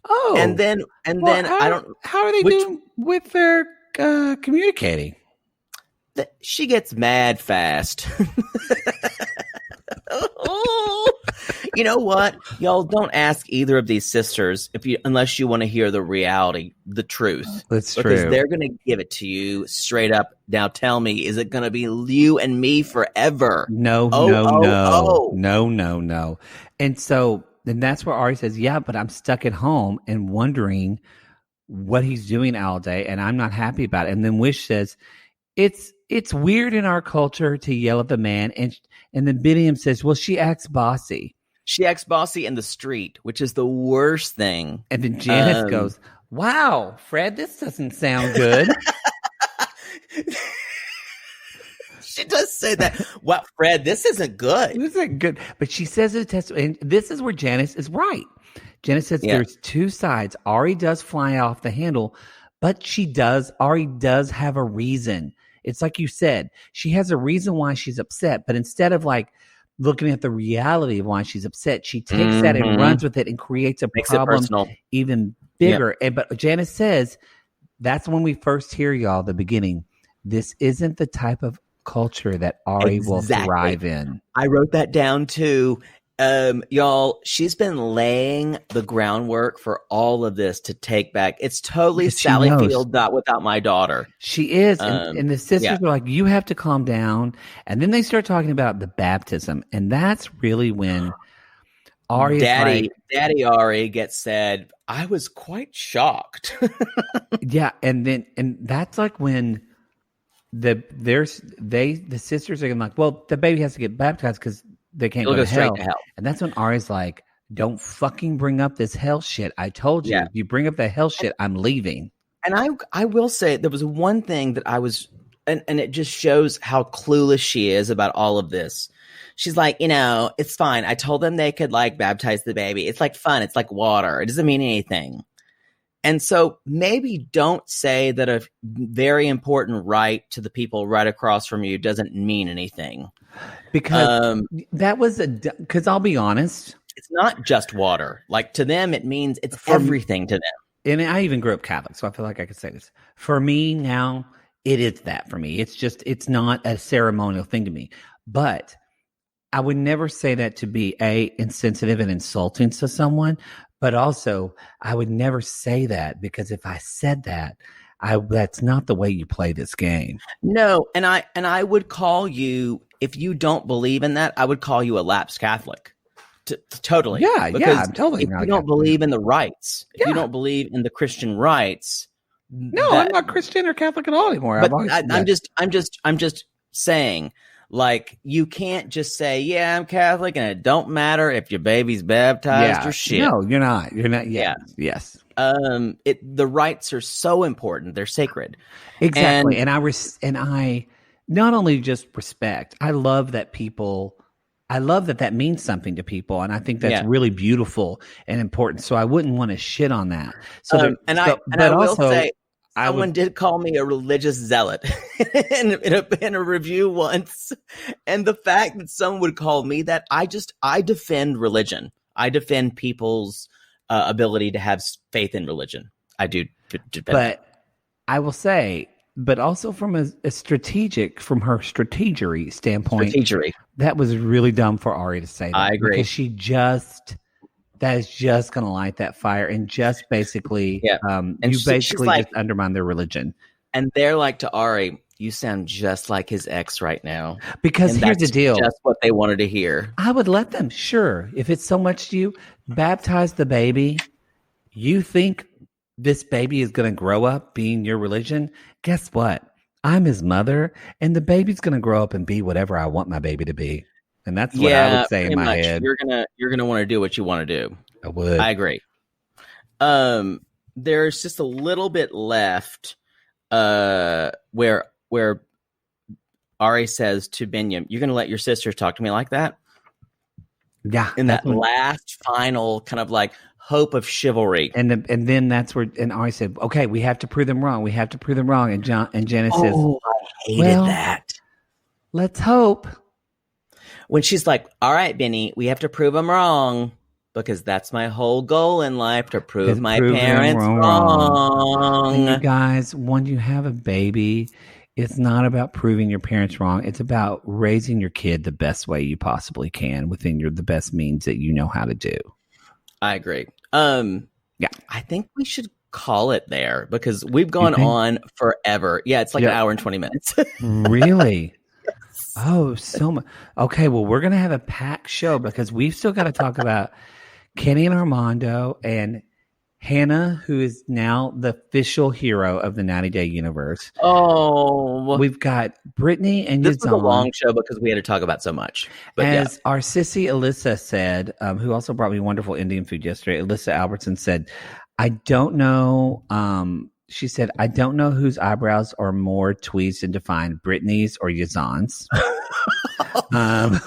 Speaker 3: Oh.
Speaker 1: And then
Speaker 3: how are they doing with their communicating?
Speaker 1: She gets mad fast. You know what? Y'all don't ask either of these sisters unless you want to hear the reality, the truth.
Speaker 3: That's true.
Speaker 1: Because they're going to give it to you straight up. Now tell me, is it going to be you and me forever?
Speaker 3: No. And so then that's where Ari says, yeah, but I'm stuck at home and wondering what he's doing all day, and I'm not happy about it. And then Wish says, it's weird in our culture to yell at the man. And then Biniam says, well, she acts bossy.
Speaker 1: She acts bossy in the street, which is the worst thing.
Speaker 3: And then Janice goes, wow, Fred, this doesn't sound good.
Speaker 1: She does say that. Wow, Fred, this isn't good.
Speaker 3: This isn't good. But she says in the testimony, and this is where Janice is right. Janice says there's two sides. Ari does fly off the handle, but Ari does have a reason. It's like you said, she has a reason why she's upset, but instead of like looking at the reality of why she's upset, she takes that and runs with it and creates a problem even bigger. Yep. But Janice says, that's when we first hear y'all, the beginning. This isn't the type of culture that Ari will thrive in.
Speaker 1: I wrote that down too. Y'all, she's been laying the groundwork for all of this to take back. It's totally Sally Field without my daughter.
Speaker 3: She is. And the sisters are like, you have to calm down. And then they start talking about the baptism. And that's really when Ari Daddy Ari gets said, I was quite shocked. Yeah. And that's like when the sisters are like, well, the baby has to get baptized because they can't go to hell. And that's when Ari's like, don't fucking bring up this hell shit. I told you, if you bring up the hell shit, I'm leaving.
Speaker 1: And I will say there was one thing that I was, and it just shows how clueless she is about all of this. She's like, it's fine. I told them they could like baptize the baby. It's like fun. It's like water. It doesn't mean anything. And so maybe don't say that a very important right to the people right across from you doesn't mean anything.
Speaker 3: Because because I'll be honest,
Speaker 1: it's not just water. Like to them, it means it's everything to them.
Speaker 3: And I even grew up Catholic, so I feel like I could say this. For me now, it is that for me. It's not a ceremonial thing to me. But I would never say that to be insensitive and insulting to someone. But also, I would never say that because if I said that, That's not the way you play this game.
Speaker 1: No, and I would call you, if you don't believe in that, I would call you a lapsed Catholic. Totally.
Speaker 3: Yeah,
Speaker 1: because
Speaker 3: I'm totally.
Speaker 1: If you don't believe in the rights, if you don't believe in the Christian rights,
Speaker 3: no, I'm not Christian or Catholic at all anymore.
Speaker 1: But I'm just saying, like, you can't just say, yeah, I'm Catholic, and it don't matter if your baby's baptized or shit.
Speaker 3: No, you're not. You're not. Yeah. Yes.
Speaker 1: The rights are so important; they're sacred.
Speaker 3: Exactly, and I not only just respect. I love that people. I love that means something to people, and I think that's really beautiful and important. So I wouldn't want to shit on that. So,
Speaker 1: I will say, someone did call me a religious zealot in a review once, and the fact that someone would call me that, I defend religion. I defend people's ability to have faith in religion. I do.
Speaker 3: But I will say, but also from her strategery standpoint, that was really dumb for Ari to say that.
Speaker 1: I agree.
Speaker 3: Because that is just going to light that fire and just basically, and you basically just undermine their religion.
Speaker 1: And they're like to Ari, you sound just like his ex right now.
Speaker 3: Because here's the deal.
Speaker 1: Just what they wanted to hear.
Speaker 3: I would let them, sure. If it's so much to you, baptize the baby. You think this baby is going to grow up being your religion? Guess what? I'm his mother, and the baby's going to grow up and be whatever I want my baby to be. And that's what I would say in my head.
Speaker 1: You're gonna want to do what you want to do.
Speaker 3: I would.
Speaker 1: I agree. There's just a little bit left where Ari says to Binyam, "You're gonna let your sisters talk to me like that?"
Speaker 3: Yeah.
Speaker 1: In that last final kind of like hope of chivalry.
Speaker 3: And then that's where Ari said, "Okay, we have to prove them wrong. We have to prove them wrong." And Janet says,
Speaker 1: "Oh, I hated that."
Speaker 3: Let's hope.
Speaker 1: When she's like, "All right, Benny, we have to prove them wrong because that's my whole goal in life, to prove my parents wrong."
Speaker 3: And you guys, when you have a baby, it's not about proving your parents wrong. It's about raising your kid the best way you possibly can within the best means that you know how to do.
Speaker 1: I agree. I think we should call it there because we've gone on forever. Yeah, it's like an hour and 20 minutes.
Speaker 3: Really? Oh, so much. Okay, well, we're going to have a packed show because we've still got to talk about Kenny and Armando and Hannah, who is now the official hero of the 90-Day universe.
Speaker 1: Oh.
Speaker 3: We've got Brittany and Yazan.
Speaker 1: This was a long show because we had to talk about so much. But
Speaker 3: as our sissy Alyssa said, who also brought me wonderful Indian food yesterday, Alyssa Albertson said, I don't know... she said, I don't know whose eyebrows are more tweezed and defined, Brittany's or Yazan's.
Speaker 1: Her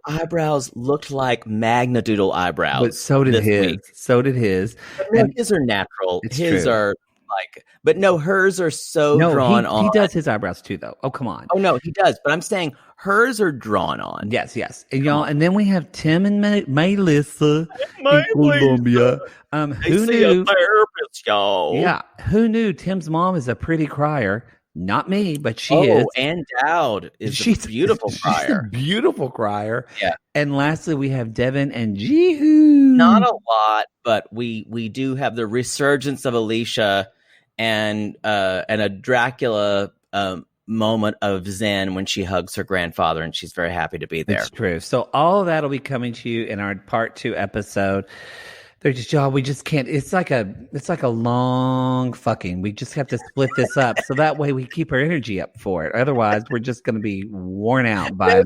Speaker 1: eyebrows looked like Magnadoodle eyebrows.
Speaker 3: But so did his.
Speaker 1: Week.
Speaker 3: So did his.
Speaker 1: And his are natural. His
Speaker 3: true.
Speaker 1: Are like, but no, hers are so drawn on.
Speaker 3: He does his eyebrows too, though. Oh, come on.
Speaker 1: Oh, no, he does. But I'm saying hers are drawn on.
Speaker 3: Yes. And y'all, and then we have Tim and Melissa in Colombia. Who knew?
Speaker 1: A therapist, y'all.
Speaker 3: Yeah. Who knew Tim's mom is a pretty crier? Not me, but she is.
Speaker 1: And Dowd is a beautiful crier.
Speaker 3: She's a beautiful crier.
Speaker 1: Yeah.
Speaker 3: And lastly, we have Deavan and Jihoon.
Speaker 1: Not a lot, but we do have the resurgence of Alicia and a Dracula moment of Zen when she hugs her grandfather, and she's very happy to be there.
Speaker 3: It's true. So all of that will be coming to you in our part 2 episode. They're just, y'all, we just can't. It's like a long fucking. We just have to split this up so that way we keep our energy up for it. Otherwise, we're just going to be worn out by.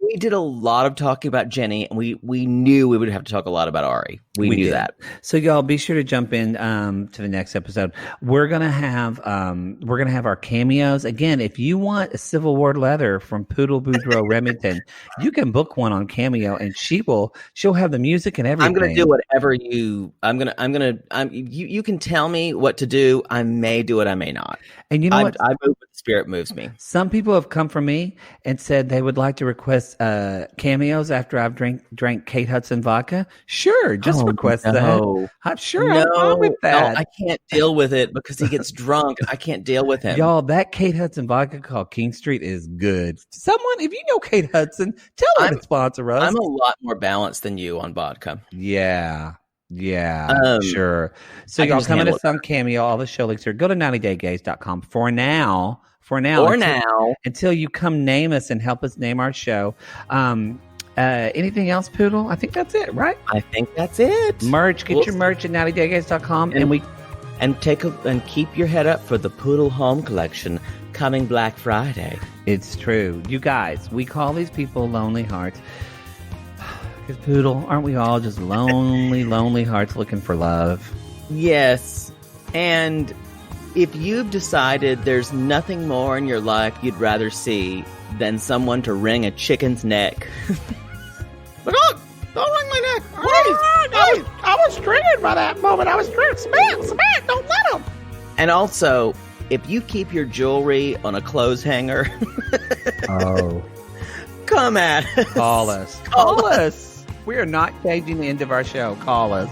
Speaker 1: We did a lot of talking about Jenny, and we knew we would have to talk a lot about Ari. We knew that.
Speaker 3: So y'all be sure to jump in to the next episode. We're gonna have our cameos again. If you want a Civil War letter from Poodle Boudreaux Remington, you can book one on Cameo, and she'll have the music and everything.
Speaker 1: I'm gonna do whatever you. You can tell me what to do. I may do it. I may not.
Speaker 3: And you know what?
Speaker 1: I move when the spirit moves me.
Speaker 3: Some people have come from me and said they would like to request cameos after I've drank Kate Hudson vodka. Sure, just request that. I'm sure I'm fine with that.
Speaker 1: No, I can't deal with it because he gets drunk. I can't deal with him.
Speaker 3: Y'all, that Kate Hudson vodka called King Street is good. Someone, if you know Kate Hudson, tell her to sponsor us.
Speaker 1: I'm a lot more balanced than you on vodka.
Speaker 3: Yeah. Yeah, sure. So
Speaker 1: I can
Speaker 3: y'all
Speaker 1: just
Speaker 3: coming
Speaker 1: handle
Speaker 3: us on Cameo, all the show links are go to 90daygays.com for now. Until you come name us and help us name our show. Anything else, Poodle? I think that's it, right?
Speaker 1: I think that's it.
Speaker 3: Merch, get your merch at 90daygays.com
Speaker 1: and keep your head up for the Poodle Home Collection coming Black Friday.
Speaker 3: It's true. You guys, we call these people lonely hearts. Because Poodle, aren't we all just lonely hearts looking for love?
Speaker 1: Yes. And if you've decided there's nothing more in your life you'd rather see than someone to wring a chicken's neck.
Speaker 4: But don't wring my neck. Please. I was triggered by that moment. I was triggered. Smack, don't let him.
Speaker 1: And also, if you keep your jewelry on a clothes hanger,
Speaker 3: come at us.
Speaker 1: Call us.
Speaker 3: Call us. We are not changing the end of our show. Call us.